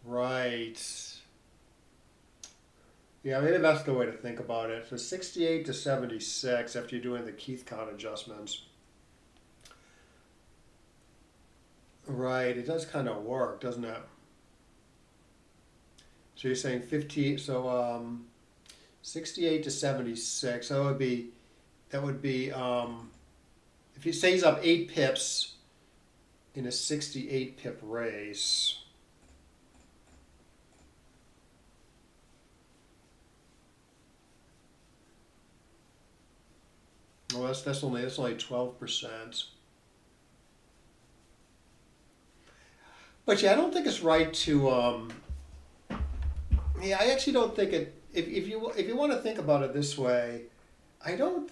Right. Yeah, maybe that's the way to think about it. So 68 to 76 after you're doing the Keith count adjustments. Right, it does kind of work, doesn't it? So you're saying 15, so 68 to 76. So that would be if you say he's up 8 pips, in a 68 pip race. Well, that's only 12%. But yeah, I don't think it's right to. Yeah, I actually don't think it. If you want to think about it this way, I don't.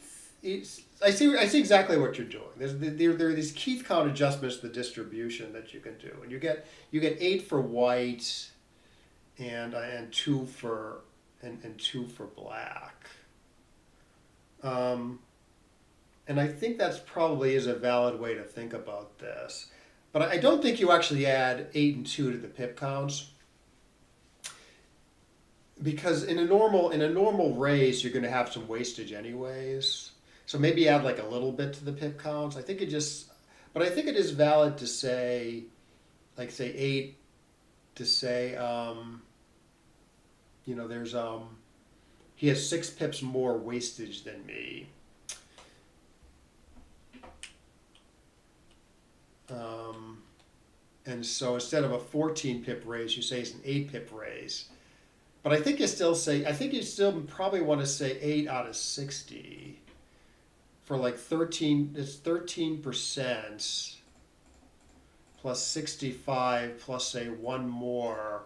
I see exactly what you're doing. There are these Keith count adjustments to the distribution that you can do, and you get 8 for white, and 2 for and 2 for black. And I think that's probably is a valid way to think about this. But I don't think you actually add 8 and 2 to the pip counts, because in a normal race you're going to have some wastage anyways. So maybe add like a little bit to the pip counts. But I think it is valid to say, like say 8, to say, there's he has 6 pips more wastage than me. And so instead of a 14 pip raise, you say it's an 8 pip raise. But I think you still probably want to say 8 out of 60 for like 13. It's 13% plus 65 plus say 1 more.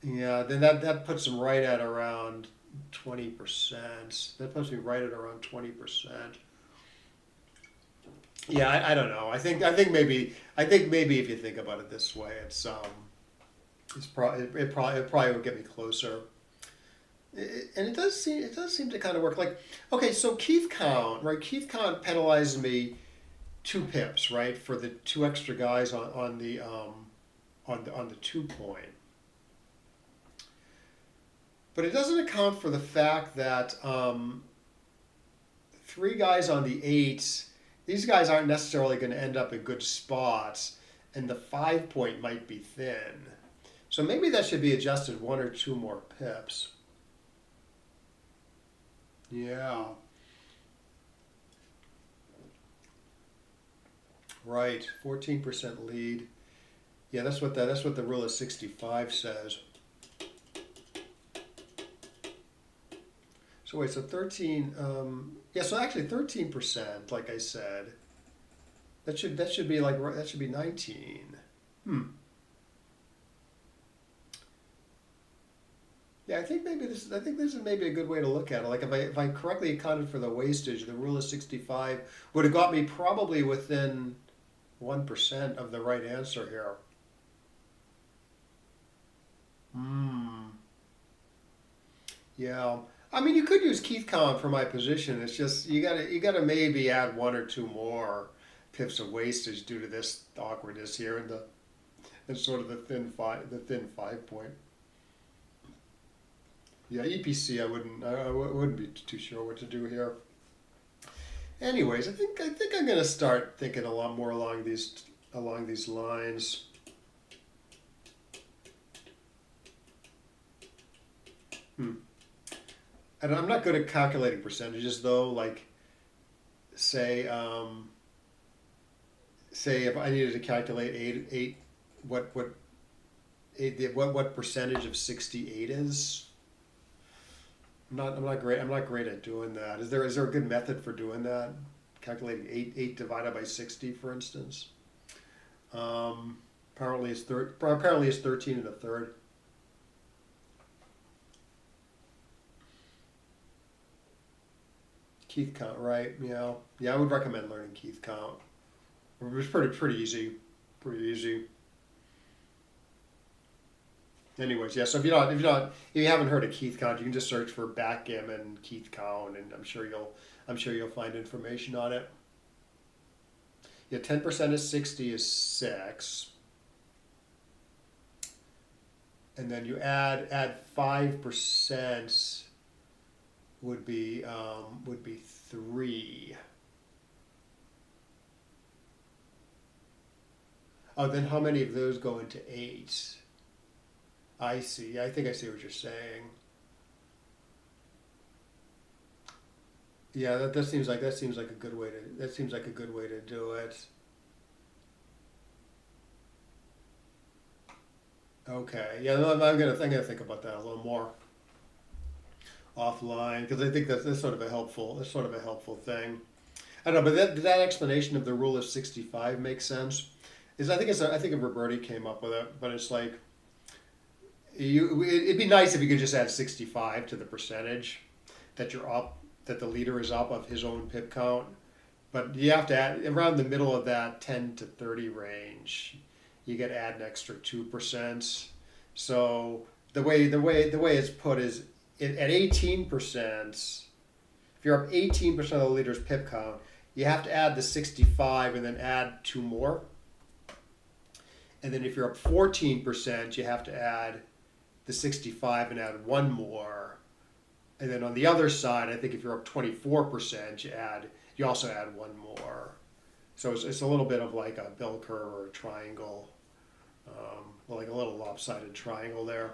Yeah, then that puts them right at around 20%. That puts me right at around 20%. Yeah, I don't know. I think maybe if you think about it this way, it probably would get me closer. And it does seem to kind of work. Like, okay, so Keith count, right? Keith count penalizes me 2 pips, right, for the 2 extra guys on the 2 point. But it doesn't account for the fact that 3 guys on the 8. These guys aren't necessarily going to end up in good spots, and the 5 point might be thin. So maybe that should be adjusted 1 or 2 more pips. Yeah. Right, 14% lead. Yeah, that's what the rule of 65 says. So wait, so 13. So actually 13%, like I said. That should be 19. Yeah, I think this is maybe a good way to look at it. Like if I correctly accounted for the wastage, the rule of 65 would have got me probably within 1% of the right answer here. Yeah. I mean, you could use Keith count for my position. It's just you gotta maybe add 1 or 2 more pips of wastage due to this awkwardness here and sort of the thin 5 point. Yeah, EPC I wouldn't be too sure what to do here. Anyways, I think I'm gonna start thinking a lot more along these lines. And I'm not good at calculating percentages though. Like, say if I needed to calculate what percentage of 68 is. I'm not great at doing that. Is there a good method for doing that? Calculating 8 divided by 60, for instance. Apparently it's 13 and a third. Keith count, right? Yeah, I would recommend learning Keith count. It's pretty easy, Anyways, yeah. So if you haven't heard of Keith count, you can just search for Backgammon Keith count, and I'm sure you'll find information on it. Yeah, 10% of 60 is 6, and then you add 5%. Would be 3. Oh, then how many of those go into 8? I see. I think I see what you're saying. Yeah, that seems like a good way to do it. Okay. Yeah, no, I'm gonna think about that a little more offline because I think that's sort of a helpful thing. I don't know, but that explanation of the rule of 65 makes sense. I think Roberti came up with it, but it's like it'd be nice if you could just add 65 to the percentage that you're up, that the leader is up of his own pip count. But you have to add around the middle of that 10 to 30 range. You get to add an extra 2%. So the way it's put is at 18%. If you're up 18% of the leader's pip count, you have to add the 65 and then add two more. And then if you're up 14%, you have to add the 65 and add one more. And then on the other side, I think if you're up 24%, you also add one more. So it's a little bit of like a bell curve or a triangle, like a little lopsided triangle there.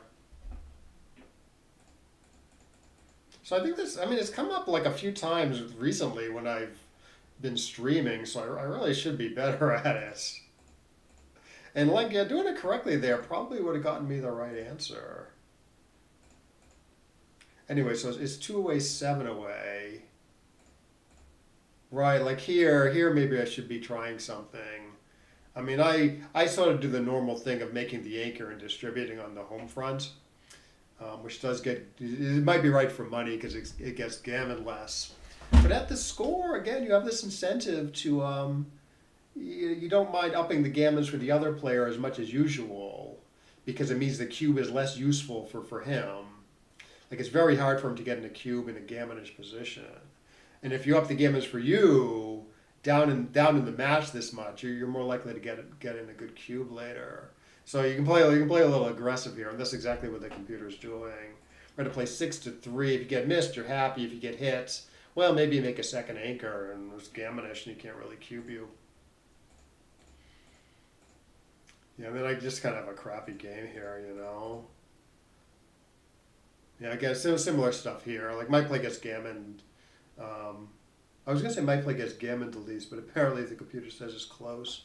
So I think it's come up like a few times recently when I've been streaming, so I really should be better at it. And like, yeah, doing it correctly there probably would have gotten me the right answer. Anyway, so it's 2 away, 7 away. Right, like here maybe I should be trying something. I mean, I sort of do the normal thing of making the anchor and distributing on the home front, which does it might be right for money because it gets gammon less. But at the score, again, you have this incentive to, you don't mind upping the gammons for the other player as much as usual because it means the cube is less useful for him. Like it's very hard for him to get in a cube in a gammonish position. And if you up the gammons for you down in the match this much, you're more likely to get in a good cube later. So you can play a little aggressive here, and that's exactly what the computer's doing. We're going to play 6 to 3. If you get missed, you're happy. If you get hit, well, maybe you make a second anchor, and it's gammonish, and you can't really cube you. Yeah, I mean, I just kind of have a crappy game here, you know. Yeah, I guess similar stuff here. Like my play gets gammon. I was gonna say my play gets gammon to least, but apparently the computer says it's close.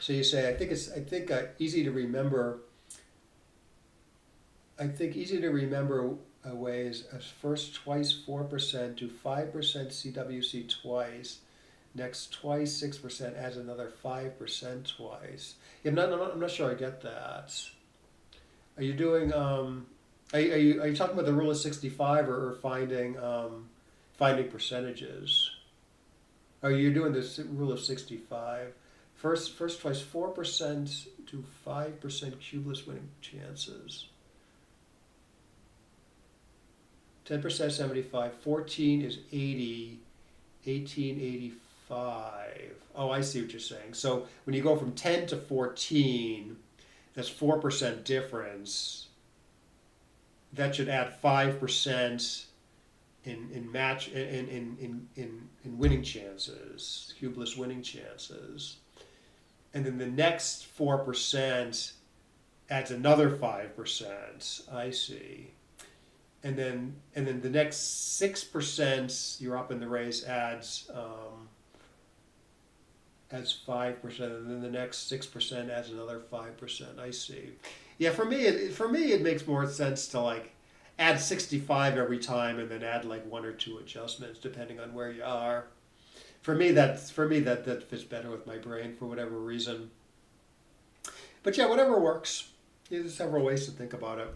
So you say I think easy to remember. I think easy to remember ways as first twice 4% to 5% CWC twice. Next twice 6% adds another 5% twice. Yeah, I'm not sure I get that. Are you doing are you talking about the rule of 65 or finding percentages? Are you doing this rule of 65? First twice 4% to 5% cubeless winning chances. 10% 75. 14 is 80. 18 85. Oh, I see what you're saying. So when you go from 10 to 14, that's 4% difference. That should add 5% in winning chances, cubeless winning chances. And then the next 4% adds another 5%. I see. And then the next 6% you're up in the race adds 5%, and then the next 6% adds another 5%. I see. Yeah, for me it makes more sense to like add 65 every time and then add like 1 or 2 adjustments depending on where you are. For me that fits better with my brain for whatever reason. But yeah, whatever works. There's several ways to think about it.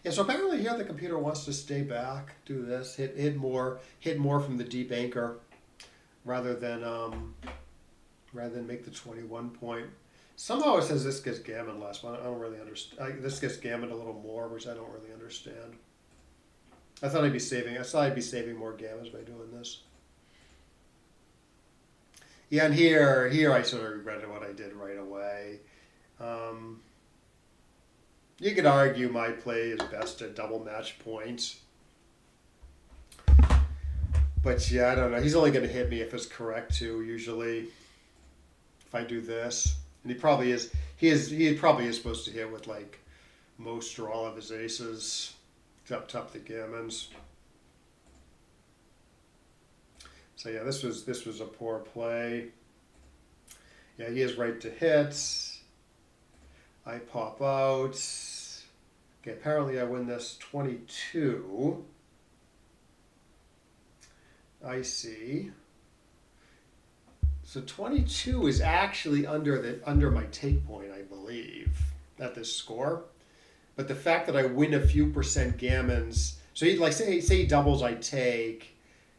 Yeah, so apparently here the computer wants to stay back, do this, hit more from the deep anchor, rather than make the 21 point. Somehow it says this gets gammon less, but I don't really understand. This gets gammon a little more, which I don't really understand. I thought I'd be saving more gammons by doing this. Yeah, and here I sort of regretted what I did right away. You could argue my play is best at double match points. But yeah, I don't know. He's only going to hit me if it's correct too, usually. If I do this. And he probably is supposed to hit with like most or all of his aces. Top the gammons. So yeah, this was a poor play. Yeah, he is right to hit. I pop out. Okay, apparently I win this 22. I see. So 22 is actually under my take point, I believe, at this score. But the fact that I win a few percent gammons, so he like say he doubles, I take,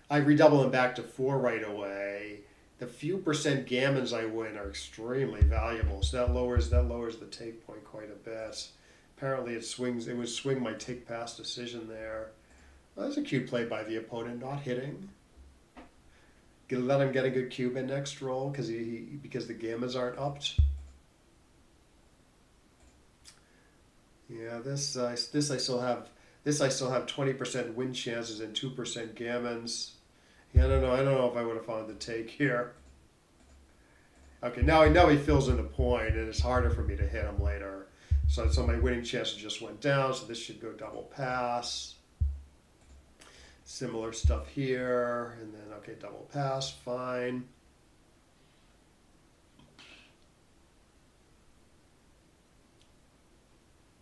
I redouble him back to 4 right away. The few percent gammons I win are extremely valuable, so that lowers the take point quite a bit. Apparently it would swing my take pass decision there. Well, that's a cute play by the opponent, not hitting. Let him get a good cube in next roll because the gammons aren't upped. Yeah, this I still have 20% win chances and 2% gammons. Yeah, I don't know if I would have found the take here. Okay, now he fills in the point, and it's harder for me to hit him later. So my winning chances just went down. So this should go double pass. Similar stuff here, and then okay, double pass, fine.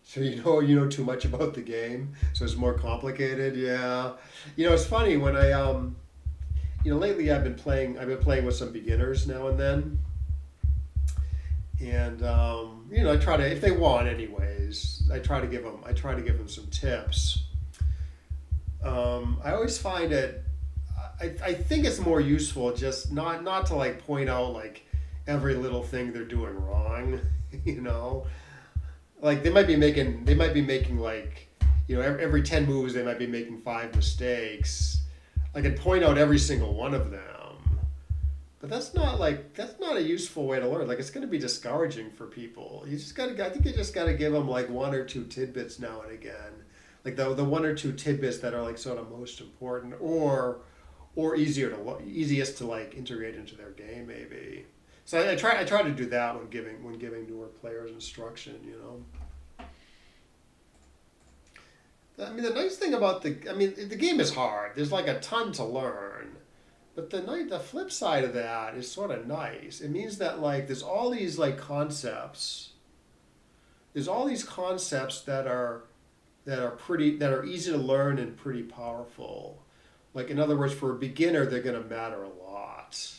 So you know too much about the game, so it's more complicated. Yeah, it's funny when I lately I've been playing with some beginners now and then, and I try to, if they want anyways, I try to give them some tips. I always find it. I think it's more useful just not to like point out like every little thing they're doing wrong. Like they might be making like every 10 moves they might be making 5 mistakes. I can point out every single one of them, but that's not a useful way to learn. Like it's going to be discouraging for people. I think you just got to give them like 1 or 2 tidbits now and again. Like the 1 or 2 tidbits that are like sort of most important or easiest to like integrate into their game maybe. So I try to do that when giving newer players instruction. I mean the nice thing about the game is hard. There's like a ton to learn, but the flip side of that is sort of nice. It means that like there's all these like concepts. There's all these concepts that are easy to learn and pretty powerful. Like in other words, for a beginner, they're going to matter a lot.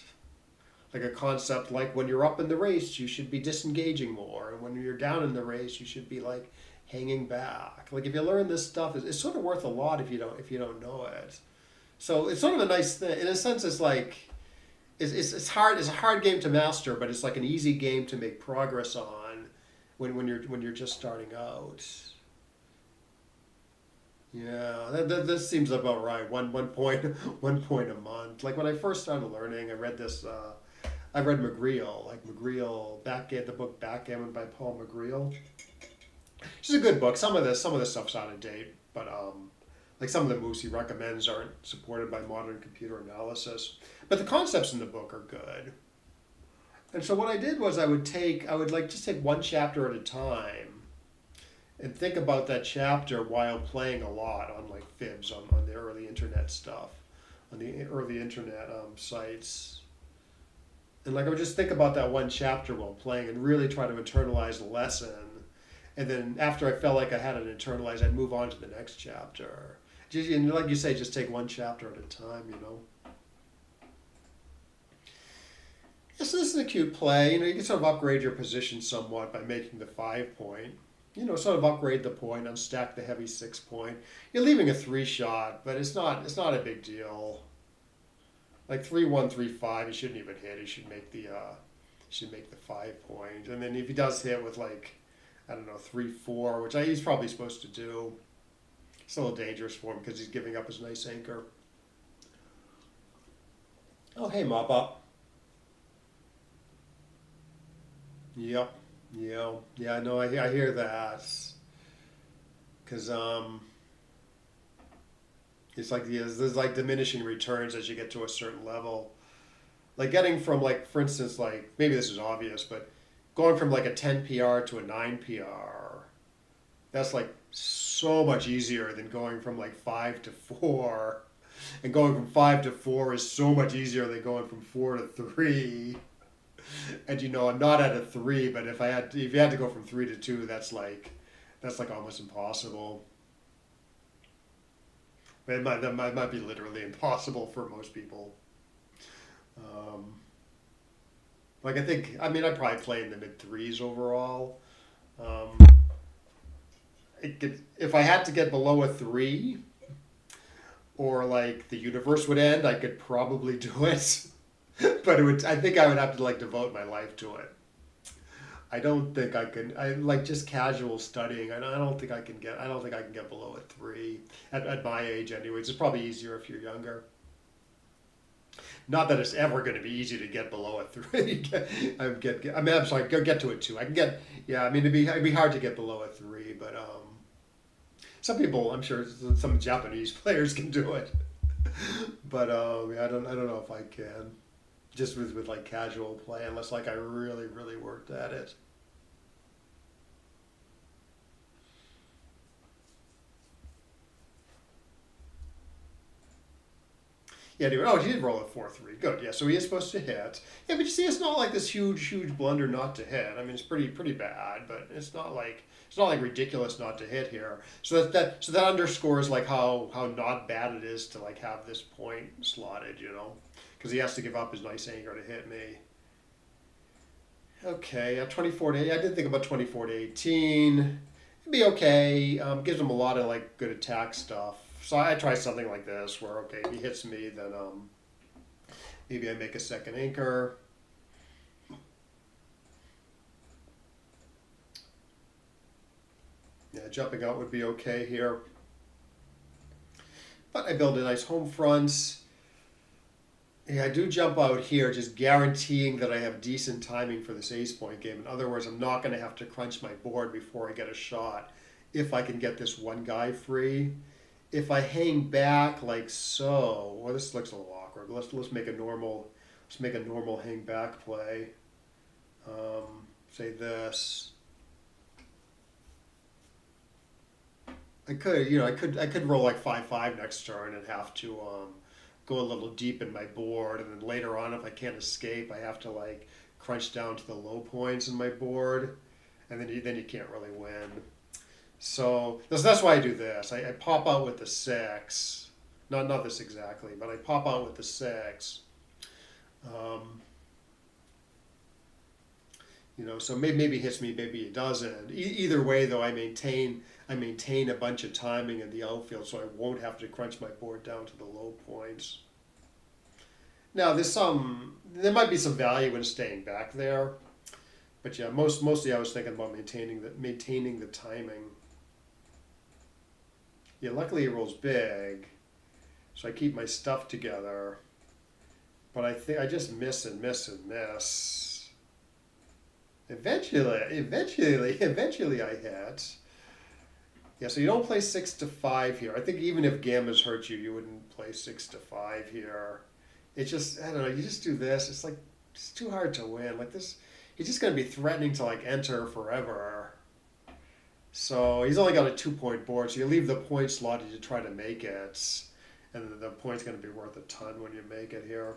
Like a concept like when you're up in the race, you should be disengaging more, and when you're down in the race, you should be like hanging back. Like if you learn this stuff, it's sort of worth a lot if you don't know it. So it's sort of a nice thing in a sense. It's like it's hard. It's a hard game to master, but it's like an easy game to make progress on when you're just starting out. Yeah, that seems about right. One point a month. Like when I first started learning, I read this. I read the book Backgammon by Paul McGreal. It's a good book. Some of this stuff's out of date, but like some of the moves he recommends aren't supported by modern computer analysis. But the concepts in the book are good. And so what I did was I would just take one chapter at a time and think about that chapter while playing a lot on like fibs on the early internet stuff, on the early internet sites. And like I would just think about that one chapter while playing and really try to internalize the lesson. And then after I felt like I had it internalized, I'd move on to the next chapter. And like you say, just take one chapter at a time, Yeah, so this is a cute play. You can sort of upgrade your position somewhat by making the 5 point. Sort of upgrade the point, unstack the heavy 6 point. You're leaving a 3 shot, but it's not a big deal. Like 3-1, 3-5, he shouldn't even hit. He should make the 5 point. And then if he does hit with like, I don't know, 3-4, which he's probably supposed to do, it's a little dangerous for him because he's giving up his nice anchor. Oh, hey, mop up. Yep. Yeah. No, I hear that. Because it's like there's like diminishing returns as you get to a certain level. Like getting from like, for instance, like maybe this is obvious, but going from like a 10 PR to a 9 PR, that's like so much easier than going from like 5 to 4. And going from 5 to 4 is so much easier than going from 4 to 3. And I'm not at a 3, but if you had to go from 3 to 2, that's like almost impossible. That might be literally impossible for most people. Um, like I'd probably play in the mid threes overall. Um, if I had to get below a 3, or like the universe would end, I could probably do it. But I think I would have to like devote my life to it. I don't think I can. I like just casual studying. I don't think I can get below a 3 at my age. Anyways, it's probably easier if you're younger. Not that it's ever going to be easy to get below a 3. I'm sorry. Go get to a 2. I can get. Yeah. I mean, it'd be hard to get below a 3, but some people, I'm sure, some Japanese players can do it. But yeah, I don't know if I can. Just with like casual play, unless like I really really worked at it. Yeah. Anyway, oh, he did roll a 4-3. Good. Yeah. So he is supposed to hit. Yeah, but you see, it's not like this huge blunder not to hit. I mean, it's pretty bad, but it's not like ridiculous not to hit here. So that underscores like how not bad it is to like have this point slotted. Because he has to give up his nice anchor to hit me. Okay, 24 to 8. I did think about 24 to 18. It'd be okay. Gives him a lot of like good attack stuff. So I try something like this where okay, if he hits me, then maybe I make a second anchor. Yeah, jumping out would be okay here. But I build a nice home front. Yeah, I do jump out here, just guaranteeing that I have decent timing for this ace point game. In other words, I'm not going to have to crunch my board before I get a shot if I can get this one guy free. If I hang back like so, well, this looks a little awkward. Let's make a normal hang back play. Say this. I could roll like 5-5 next turn and have to go a little deep in my board, and then later on, if I can't escape, I have to like crunch down to the low points in my board, and then you can't really win. So that's why I do this. I pop out with the 6, not this exactly, but I pop out with the 6. Um, so maybe it hits me, maybe it doesn't. Either way, though, I maintain a bunch of timing in the outfield, so I won't have to crunch my board down to the low points. Now, there might be some value in staying back there, but yeah, mostly I was thinking about maintaining the timing. Yeah, luckily it rolls big, so I keep my stuff together, but I think I just miss and miss and miss. Eventually I hit. Yeah, so you don't play 6 to 5 here. I think even if gammas hurt you, you wouldn't play 6 to 5 here. It's just, I don't know, you just do this. It's like, it's too hard to win. Like this, he's just going to be threatening to like enter forever. So he's only got a 2-point board, so you leave the point slotted to try to make it. And the point's going to be worth a ton when you make it here.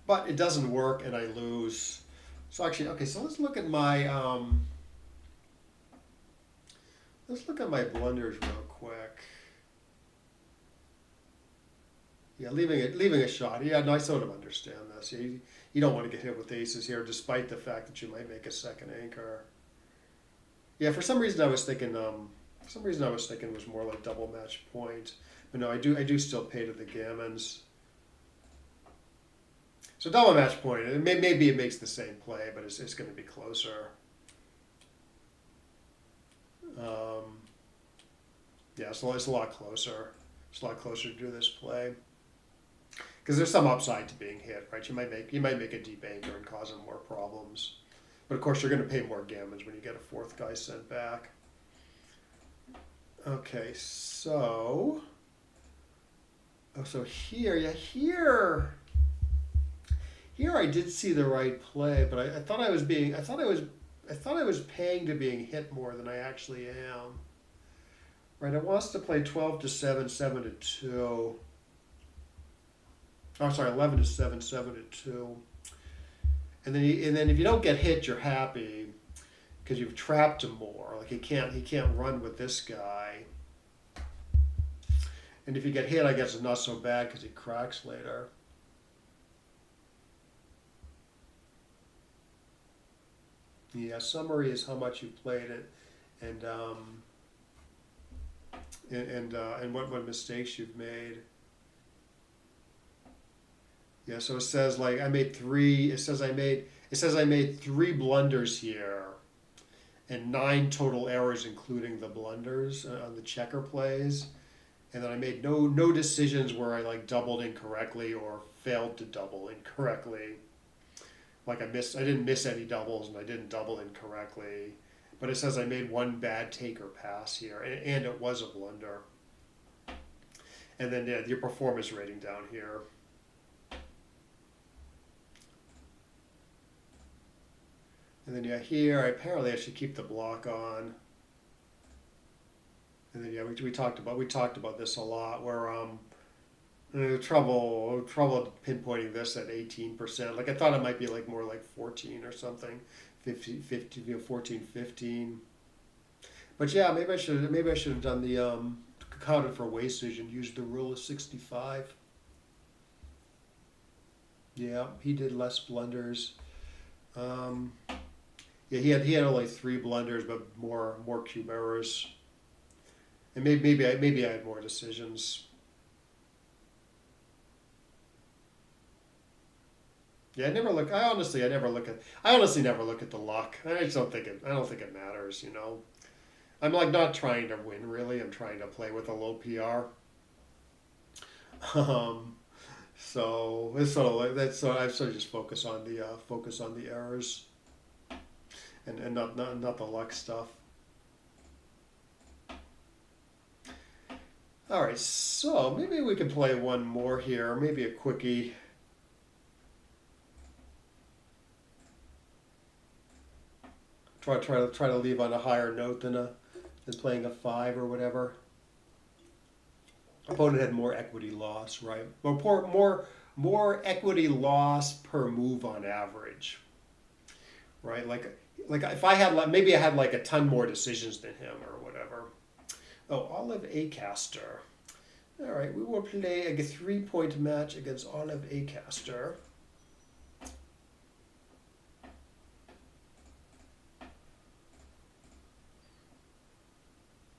But it doesn't work and I lose. So actually, okay, so let's look at my blunders real quick. Yeah, leaving a shot. Yeah, no, I sort of understand this. You don't want to get hit with aces here, despite the fact that you might make a second anchor. Yeah, for some reason I was thinking it was more like double match point, but no, I do still pay to the gammons. So double match point. Maybe it makes the same play, but it's going to be closer. Yeah, it's a lot closer. It's a lot closer to do this play. Because there's some upside to being hit, right? You might make a deep anchor and cause him more problems. But of course you're going to pay more gammons when you get a fourth guy sent back. Okay, so here I did see the right play, but I thought I was paying to being hit more than I actually am. Right, it wants to play 12 to 7, 7 to 2. Oh, sorry, 11 to 7, 7 to 2. and then if you don't get hit, you're happy because you've trapped him more. Like he can't run with this guy. And if you get hit, I guess it's not so bad because he cracks later. Yeah, summary is how much you played it, and and what mistakes you've made. Yeah, so it says like I made three. It says I made three blunders here, and nine total errors, including the blunders on the checker plays. And then I made no decisions where I like doubled incorrectly or failed to double incorrectly. Like I didn't miss any doubles and I didn't double incorrectly. But it says I made one bad take or pass here, and it was a blunder. And then yeah, your performance rating down here. And then yeah, here apparently I should keep the block on. And then yeah, we talked about this a lot where trouble pinpointing this at 18%. Like I thought it might be like more like 14 or something, 50, 14, 15. But yeah, maybe I should have done the counted for wastage and used the rule of 65. Yeah, he did less blunders. Um, yeah, he had only three blunders, but more cube errors. And maybe I had more decisions. Yeah, I honestly never look at the luck. I just don't think I don't think it matters. You know, I'm like not trying to win really. I'm trying to play with a low PR. Um, so it's sort of like that's so I sort of just focus on the errors and not the luck stuff. All right, so maybe we can play one more here, maybe a quickie. Try to leave on a higher note than playing a five or whatever. Opponent had more equity loss, right? More equity loss per move on average, right? Like if I had like maybe I had like a ton more decisions than him or whatever. Oh, Olive Acaster. All right, we will play a 3-point match against Olive Acaster.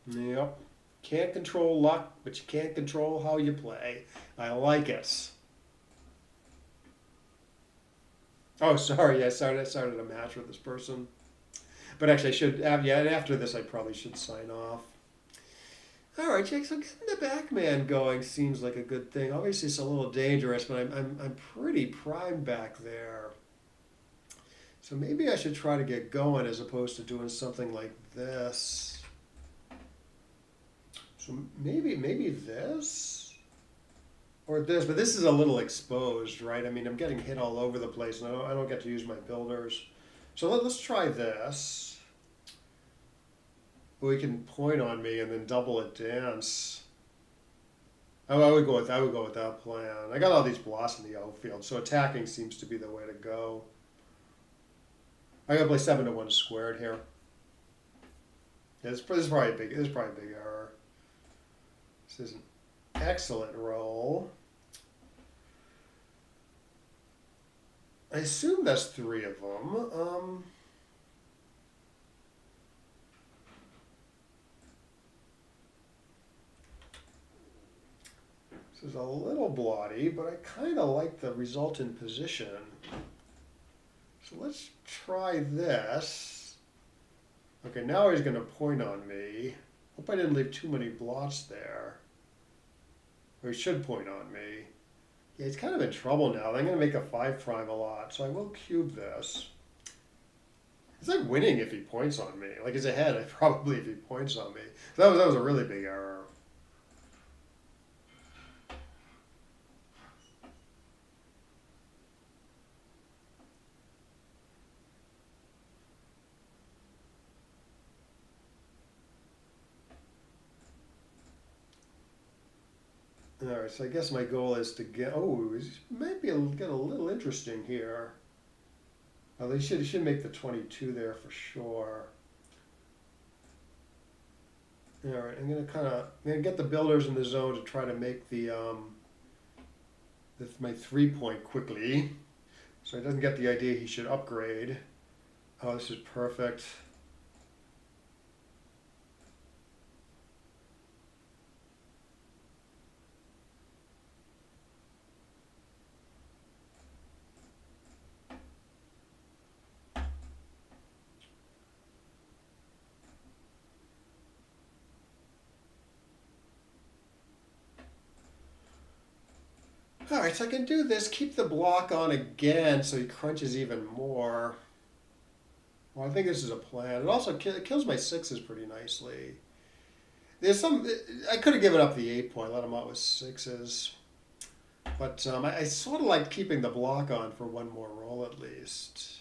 Yep. Can't control luck, but you can't control how you play. I like it. Oh, sorry. I started a match with this person. But actually, I should. Yeah, after this, I probably should sign off. All right, Jake. So getting the Backman going seems like a good thing. Obviously, it's a little dangerous, but I'm pretty primed back there. So maybe I should try to get going as opposed to doing something like this. So maybe this or this, but this is a little exposed, right? I mean, I'm getting hit all over the place, and I don't get to use my builders. So let's try this. We can point on me and then double it dance. I would go with that plan. I got all these blocks in the outfield, so attacking seems to be the way to go. I gotta play 7-1 squared here. Yeah, this is probably a big error. This is an excellent roll. I assume that's three of them. This is a little bloody, but I kind of like the resultant position. So let's try this. Okay, now he's going to point on me. Hope I didn't leave too many blots there. Or he should point on me. Yeah, he's kind of in trouble now. I'm going to make a 5' a lot, so I will cube this. It's like winning if he points on me. Like he's ahead, probably if he points on me. So that was a really big error. All right, so I guess my goal is to get. Oh, it might get a little interesting here. Oh, they should make the 22 there for sure. All right, I'm gonna get the builders in the zone to try to make my 3-point quickly, so he doesn't get the idea he should upgrade. Oh, this is perfect. All right, so I can do this, keep the block on again so he crunches even more. Well, I think this is a plan. It also kills my 6s pretty nicely. There's some, I could have given up the 8-point, let him out with 6s. But I sort of like keeping the block on for one more roll at least.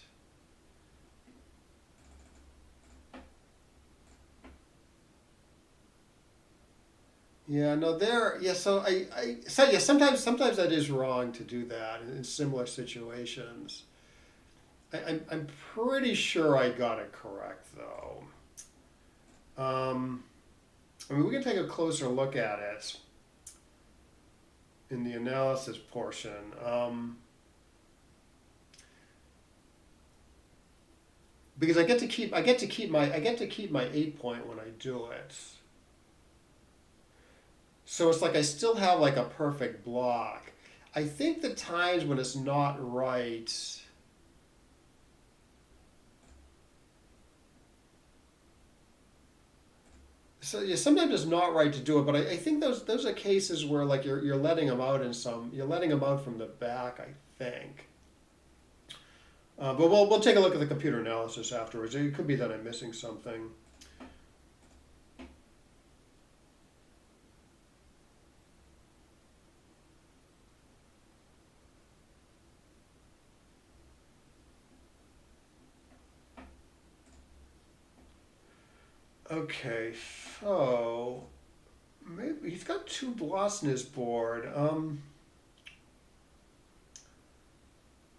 Yeah, no, so sometimes that is wrong to do that in similar situations. I'm pretty sure I got it correct though. I mean, we can take a closer look at it in the analysis portion. Because I get to keep my 8-point when I do it. So it's like I still have like a perfect block. I think the times when it's not right. So yeah, sometimes it's not right to do it, but I think those are cases where like you're letting them out you're letting them out from the back, I think. But we'll take a look at the computer analysis afterwards. It could be that I'm missing something. Okay, so maybe he's got 2 blots in his board.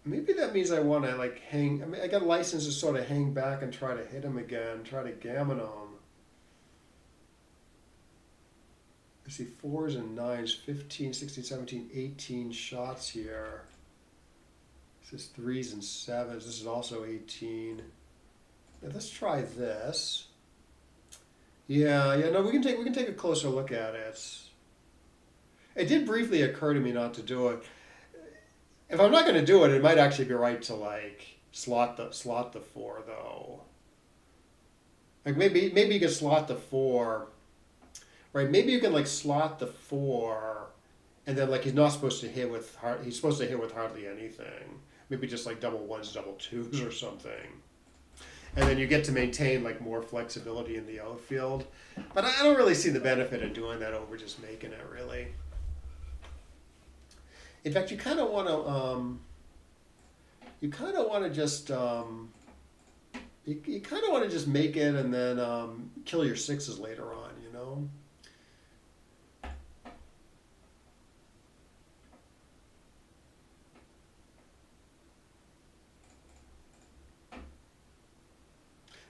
Maybe that means I want to like hang. I mean, I got license to sort of hang back and try to hit him again, try to gammon him. I see 4s and 9s, 15, 16, 17, 18 shots here. This is 3s and 7s. This is also 18. Now let's try this. Yeah, no, we can take a closer look at it. It did briefly occur to me not to do it. If I'm not going to do it, it might actually be right to like slot the 4 though. Like maybe you can slot the 4, right? Maybe you can like slot the 4, and then like he's supposed to hit with hardly anything. Maybe just like double 1s, double 2s or something. And then you get to maintain like more flexibility in the outfield. But I don't really see the benefit of doing that over just making it really. In fact, you kind of want to just make it and then kill your 6s later on, you know.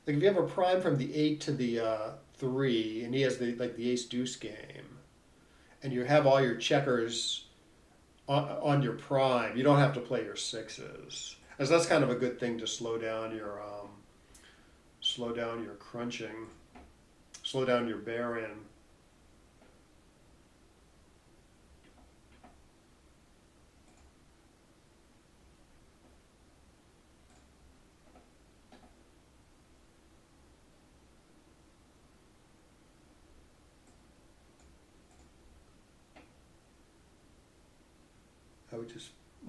Like if you have a prime from the 8 to the 3, and he has the ace deuce game, and you have all your checkers on your prime, you don't have to play your 6s, as that's kind of a good thing to slow down your crunching, slow down your bear-in.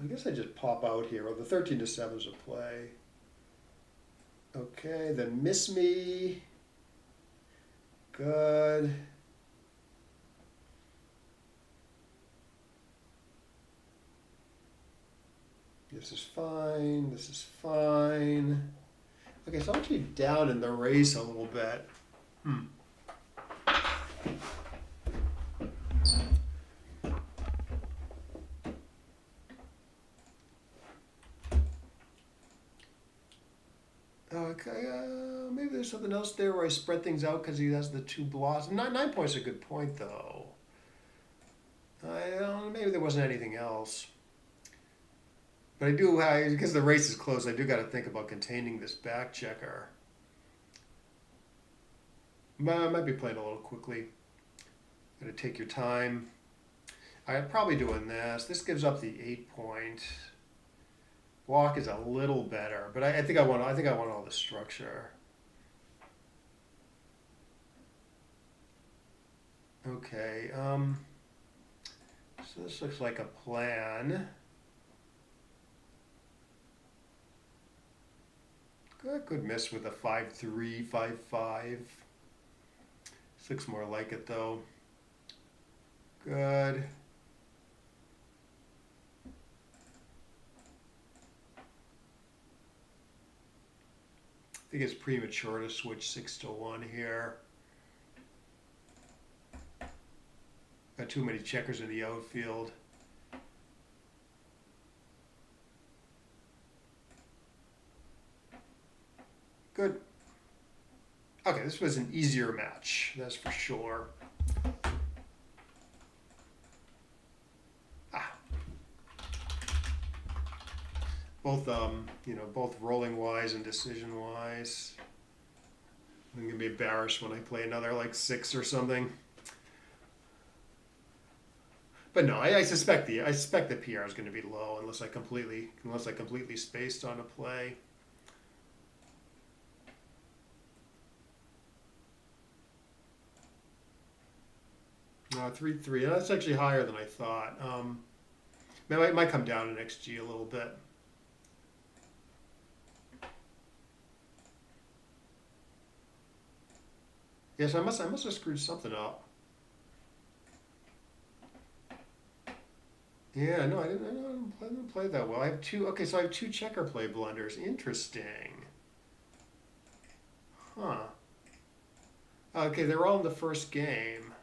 I guess I just pop out here. Well, the 13 to 7 is a play. Okay, then miss me. Good. This is fine. This is fine. Okay, so I'm actually down in the race a little bit. do something else there where I spread things out because he has the two blots? 9 points is a good point though. Maybe there wasn't anything else. But I do, because the race is close, I do got to think about containing this back checker. I might be playing a little quickly. Got to take your time. I'm probably doing this. This gives up the 8 point. Walk is a little better, but I think I want all the structure. Okay. So this looks like a plan. Good miss with a 5-3, 5-5. This looks more like it though. Good. I think it's premature to switch 6 to 1 here. Got too many checkers in the outfield. Good. Okay, this was an easier match, that's for sure. Both, both rolling wise and decision wise. I'm gonna be embarrassed when I play another like 6 or something. But no, I suspect the PR is going to be low unless I completely spaced on a play. No, 3-3. That's actually higher than I thought. It might come down in XG a little bit. Yes, I must have screwed something up. Yeah, no, I didn't play that well. I have two. Okay, so I have 2 checker play blunders. Interesting. Huh. Okay, they're all in the first game.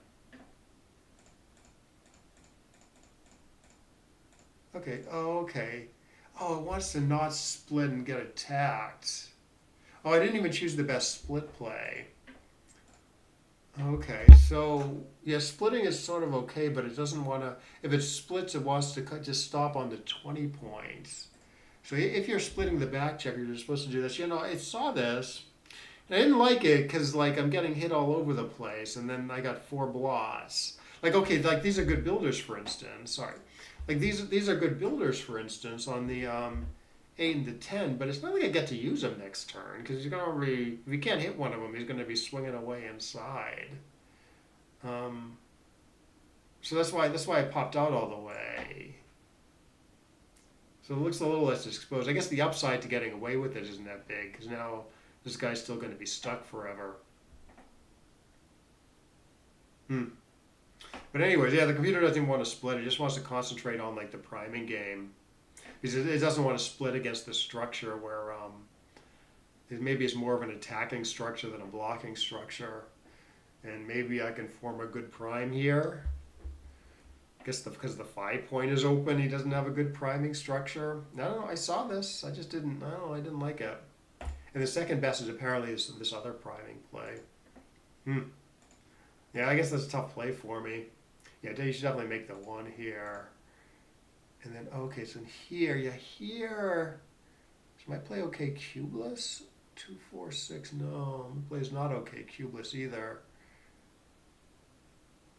Okay. Oh, okay. Oh, it wants to not split and get attacked. Oh, I didn't even choose the best split play. Okay, so yeah, splitting is sort of okay, but it doesn't want to. If it splits, it wants to just stop on the 20 points. So if you're splitting the back checker, you're supposed to do this. I saw this, and I didn't like it because like I'm getting hit all over the place, and then I got 4 blots. Like okay, like these are good builders, for instance. Sorry, like these are good builders, for instance, on the 8 and the 10, but it's not like I get to use them next turn because he's gonna be, if he can't hit one of them, he's gonna be swinging away inside. So that's why I popped out all the way. So it looks a little less exposed. I guess the upside to getting away with it isn't that big because now this guy's still going to be stuck forever. But anyways, yeah, the computer doesn't want to split. It just wants to concentrate on like the priming game. Because it doesn't want to split against the structure where maybe it's more of an attacking structure than a blocking structure. And maybe I can form a good prime here. I guess because the 5 point is open, he doesn't have a good priming structure. I don't know, I saw this. I just didn't, I didn't like it. And the second best is apparently this other priming play. Yeah, I guess that's a tough play for me. Yeah, you should definitely make the 1 here. And then, okay, so in here, so my play okay cubeless? 2, 4, 6, no, my play is not okay cubeless either.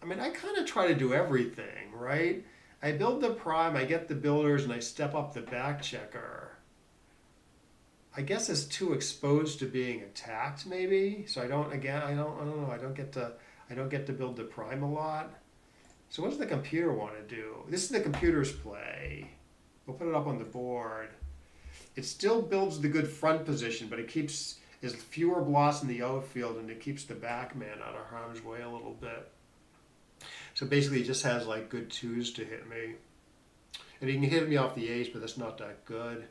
I mean, I kind of try to do everything, right? I build the prime, I get the builders, and I step up the back checker. I guess it's too exposed to being attacked, maybe. So I don't know. I don't get to build the prime a lot. So what does the computer want to do? This is the computer's play. We'll put it up on the board. It still builds the good front position, but it keeps fewer blots in the outfield, and it keeps the back man out of harm's way a little bit. So basically, it just has like good 2s to hit me. And he can hit me off the ace, but that's not that good.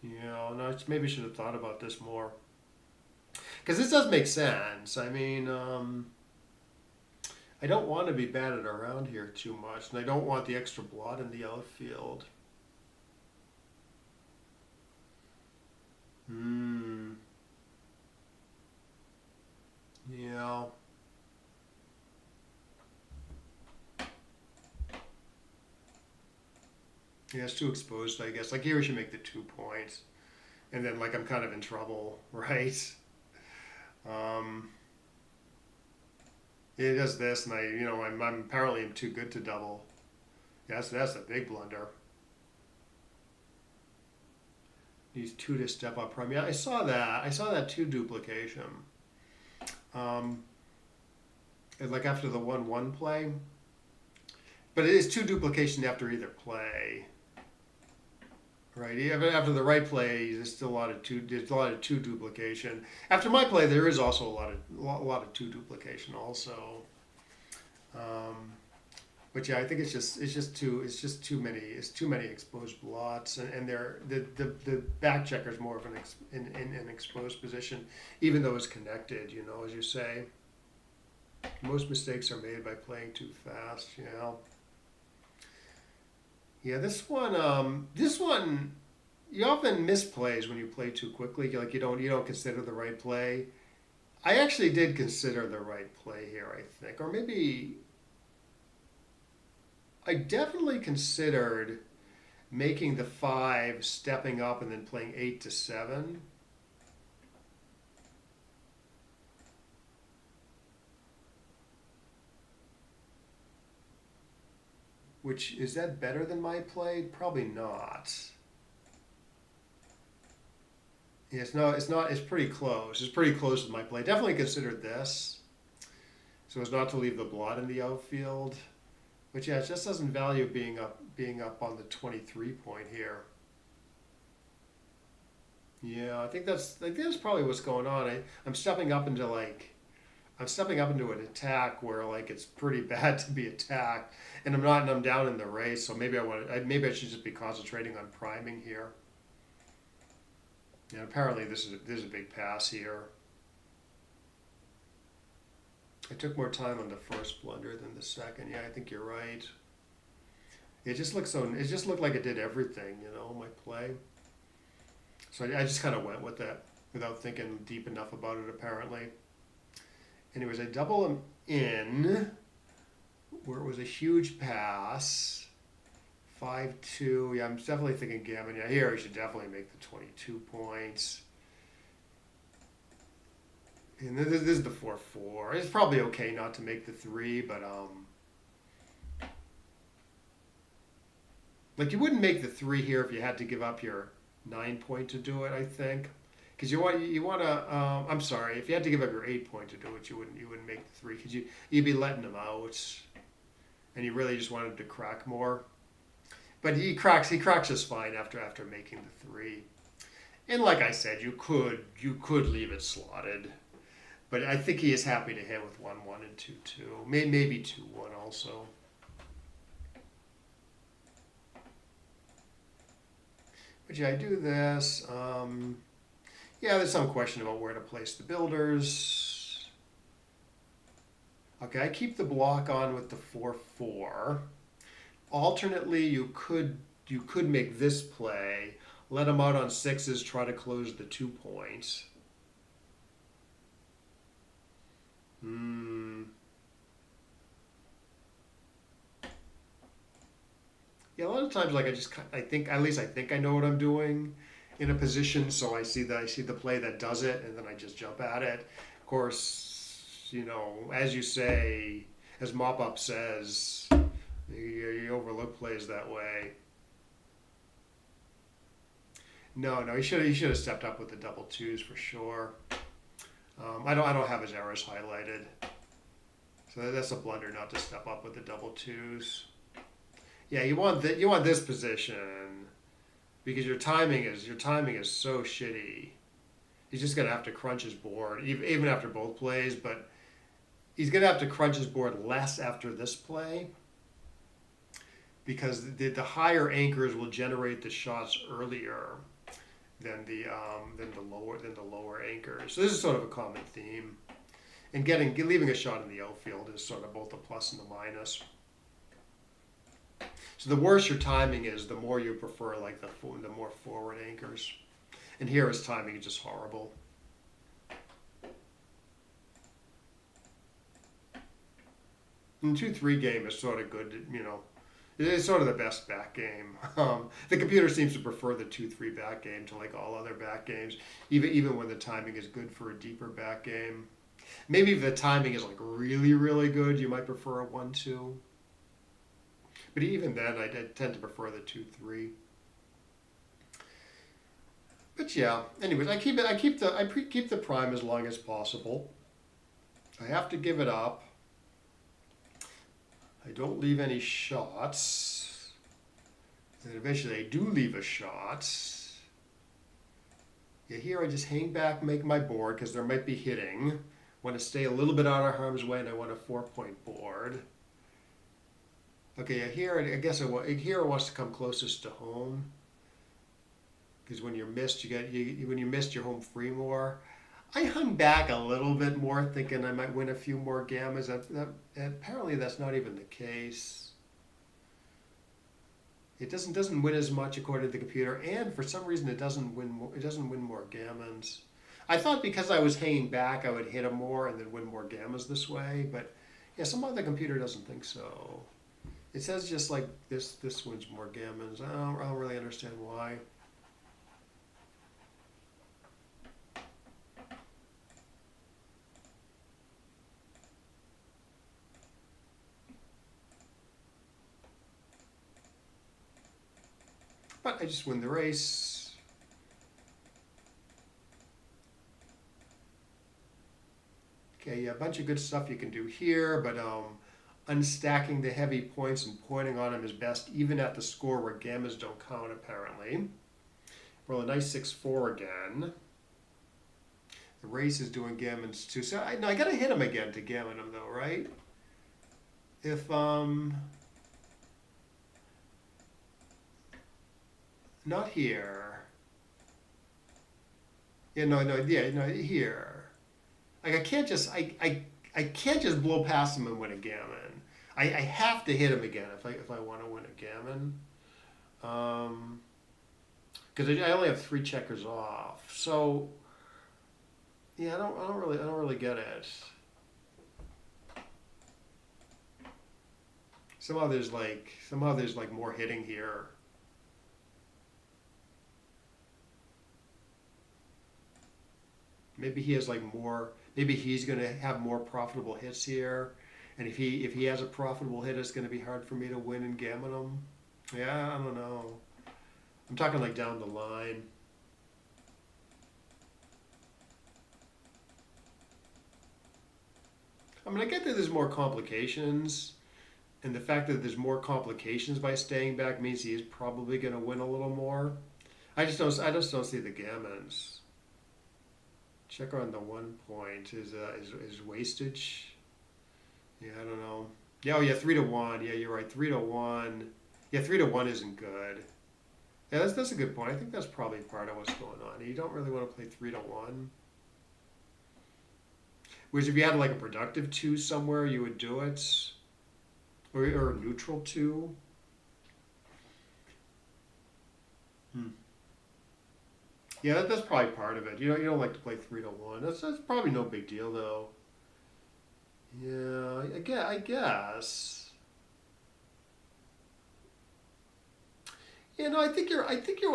No, maybe I should have thought about this more. Because this does make sense. I mean, I don't want to be batted around here too much, and I don't want the extra blot in the outfield. Yeah, it's too exposed, I guess. Like here, we should make the 2 points, and then like I'm kind of in trouble, right? Um, it does this, and I'm apparently I'm too good to double. Yeah, that's a big blunder. Needs two to step up prime. Yeah, I saw that. I saw that two duplication. Um, and like after the 1-1 play, but it is two duplication after either play. Right. Yeah, but after the right play, there's still a lot of two. There's a lot of two duplication. After my play, there is also a lot of two duplication also. Um, but yeah, I think it's just too many exposed blots, and the back checker is more of in an exposed position, even though it's connected. As you say, most mistakes are made by playing too fast. Yeah, this one, you often miss plays when you play too quickly. Like you don't consider the right play. I actually did consider the right play here, I think, or maybe I definitely considered making the 5, stepping up, and then playing 8 to 7. Which is that better than my play? Probably not. Yeah, it's not. It's not. It's pretty close. It's pretty close to my play. Definitely considered this, so as not to leave the blot in the outfield. But yeah, it just doesn't value being up on the 23 point here. Yeah, I think that's probably what's going on. I'm stepping up into an attack where like it's pretty bad to be attacked, and I'm not, and I'm down in the race. So maybe I should just be concentrating on priming here. And apparently this is a big pass here. I took more time on the first blunder than the second. Yeah, I think you're right. It just looked like it did everything, my play. So I just kind of went with that without thinking deep enough about it, apparently. Anyways, I double him in where it was a huge pass. 5-2. Yeah, I'm definitely thinking Gammon. Yeah, here we should definitely make the 22 points. And this is the 4-4. It's probably okay not to make the 3, but like you wouldn't make the 3 here if you had to give up your 9 point to do it, I think. Because you want to. I'm sorry, if you had to give up your 8 point to do it, you wouldn't make the 3 because you'd be letting him out, and you really just wanted to crack more. But he cracks just fine after making the 3. And like I said, you could leave it slotted, but I think he is happy to hit with 1-1 and 2-2, maybe 2-1 also. But yeah, I do this. Yeah, there's some question about where to place the builders. Okay, I keep the block on with the 4-4. Alternately, you could make this play, let him out on 6s, try to close the 2 points. Yeah, a lot of times, like I think at least I think I know what I'm doing in a position, so I see the play that does it, and then I just jump at it. Of course, as you say, as Mop Up says, you overlook plays that way. No, he should have stepped up with the double 2s for sure. I don't have his errors highlighted, so that's a blunder not to step up with the double 2s. Yeah, you want this position because your timing is so shitty. He's just gonna have to crunch his board even after both plays, but he's gonna have to crunch his board less after this play because the higher anchors will generate the shots earlier than the lower anchors. So this is sort of a common theme, and leaving a shot in the outfield is sort of both a plus and a minus. So the worse your timing is, the more you prefer like the more forward anchors. And here his timing is just horrible. And 2-3 game is sort of good, It's sort of the best back game. The computer seems to prefer the 2-3 back game to like all other back games, even when the timing is good for a deeper back game. Maybe if the timing is like really, really good, you might prefer a 1-2. But even then, I tend to prefer the 2-3. But yeah, anyways, keep the prime as long as possible. I have to give it up. I don't leave any shots. And eventually I do leave a shot. Yeah, here I just hang back, make my board, because there might be hitting. Want to stay a little bit out of harm's way, and I want a 4-point board. Okay, yeah, here I guess here it wants to come closest to home. Because when you're missed, when you missed, you're home free more. I hung back a little bit more, thinking I might win a few more gammas. Apparently, that's not even the case. It doesn't win as much according to the computer, and for some reason, it doesn't win more gammons. I thought because I was hanging back, I would hit them more and then win more gammas this way. But yeah, somehow the computer doesn't think so. It says just like this wins more gammons. I don't really understand why. But I just win the race. Okay, yeah, a bunch of good stuff you can do here, but unstacking the heavy points and pointing on them is best, even at the score where gammas don't count, apparently. Roll a nice 6-4 again. The race is doing gammons too. So I gotta hit him again to gammon him though, right? If not here. Yeah, no, here. Like I can't just can't just blow past him and win a gammon. I have to hit him again if I want to win a gammon. Because I only have 3 checkers off. So yeah, I don't really get it. Somehow there's like more hitting here. Maybe he has like more. Maybe he's going to have more profitable hits here, and if he has a profitable hit, it's going to be hard for me to win and gammon him. Yeah, I don't know. I'm talking like down the line. I mean, I get that there's more complications, and the fact that there's more complications by staying back means he is probably going to win a little more. I just don't see the gammons. Checker on the 1 point is wastage. Yeah, I don't know. Yeah, oh yeah, 3-1. Yeah, you're right. 3-1. Yeah, 3-1 isn't good. Yeah, that's a good point. I think that's probably part of what's going on. You don't really want to play 3-1. Whereas if you had like a productive 2 somewhere, you would do it, or a neutral 2. Yeah, that's probably part of it. You don't like to play 3-1. That's probably no big deal though. Yeah, I guess. Yeah, no, I think you're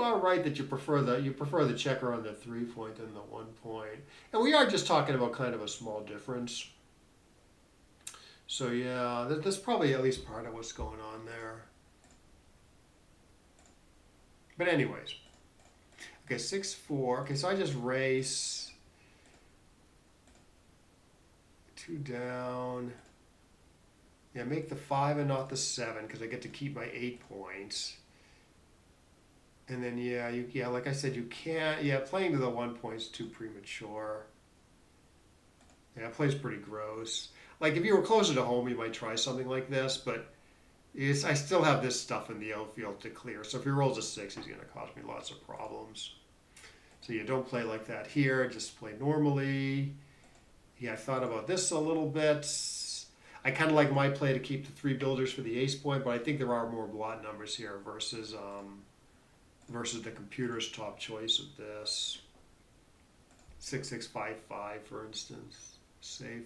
all right that you prefer the checker on the 3 point than the 1 point. And we are just talking about kind of a small difference. So yeah, that's probably at least part of what's going on there. But anyways. Okay, 6-4. Okay, so I just race 2 down. Yeah, make the 5 and not the 7 because I get to keep my 8 points. And then yeah, like I said, you can't. Yeah, playing to the 1 point's too premature. Yeah, it plays pretty gross. Like if you were closer to home, you might try something like this, but I still have this stuff in the outfield to clear. So if he rolls a 6, he's going to cause me lots of problems. So you don't play like that here. Just play normally. Yeah, I thought about this a little bit. I kind of like my play to keep the 3 builders for the ace point, but I think there are more blot numbers here versus the computer's top choice of this. 6-6-5-5, for instance. Safe.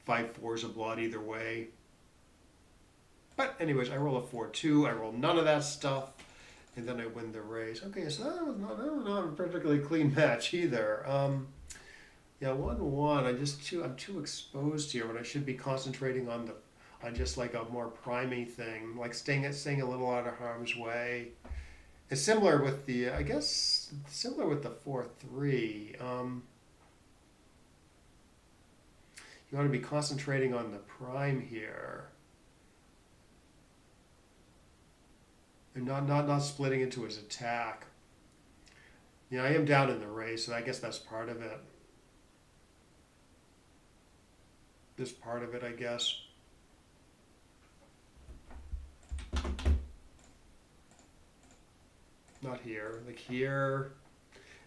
5-4 is a blot either way. But anyways, I roll a 4-2. I roll none of that stuff, and then I win the race. Okay, so that was not a particularly clean match either. Yeah, 1-1. I'm too exposed here when I should be concentrating on just like a more priming thing, like staying a little out of harm's way. It's similar with the, I guess, similar with the 4-3. You want to be concentrating on the prime here, and not splitting into his attack. Yeah, I am down in the race, and I guess that's part of it. This part of it, I guess. Not here. Like here.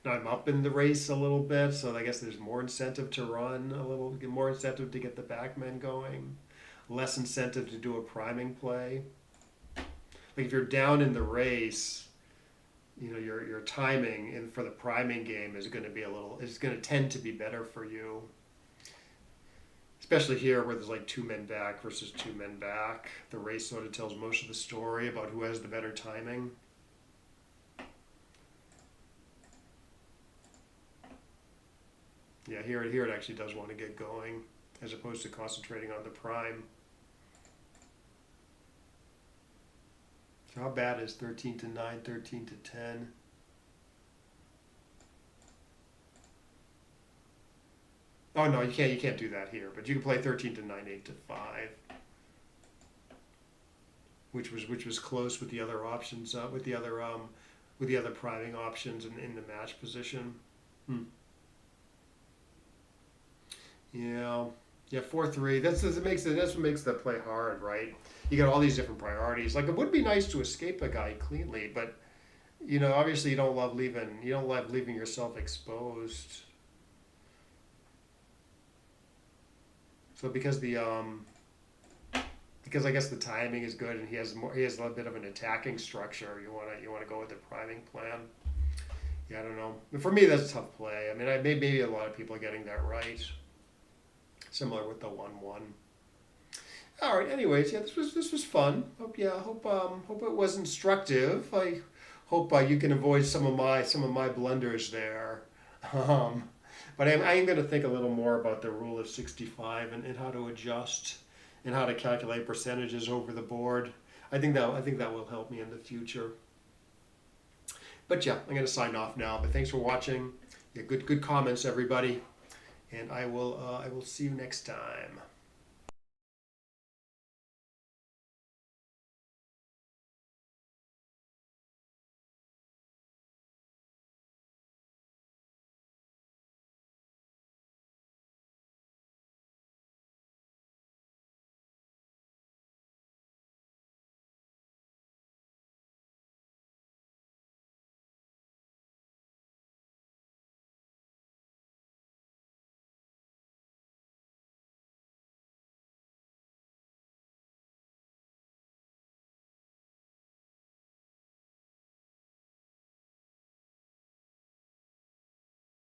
Now I'm up in the race a little bit, so I guess there's more incentive to run a little, more incentive to get the backmen going, less incentive to do a priming play. Like if you're down in the race, your timing and for the priming game is going to be it's going to tend to be better for you. Especially here where there's like 2 men back versus 2 men back. The race sort of tells most of the story about who has the better timing. Yeah, here it actually does want to get going as opposed to concentrating on the prime. So how bad is 13-9, 13-10? Oh no, you can't do that here, but you can play 13-9, 8-5, which was close with the other options, with the other priming options in the match position. Yeah, 4-3. That's what makes the play hard, right? You got all these different priorities. Like it would be nice to escape a guy cleanly, but obviously you don't love leaving yourself exposed. So because I guess the timing is good and he has a little bit of an attacking structure, you wanna go with the priming plan. Yeah, I don't know. For me, that's a tough play. I mean, maybe a lot of people are getting that right. Similar with the 1-1. All right. Anyways, yeah, this was fun. Hope it was instructive. I hope you can avoid some of my blunders there. But I am going to think a little more about the rule of 65 and how to adjust and how to calculate percentages over the board. I think that will help me in the future. But yeah, I'm going to sign off now. But thanks for watching. Yeah, good comments, everybody. And I will see you next time.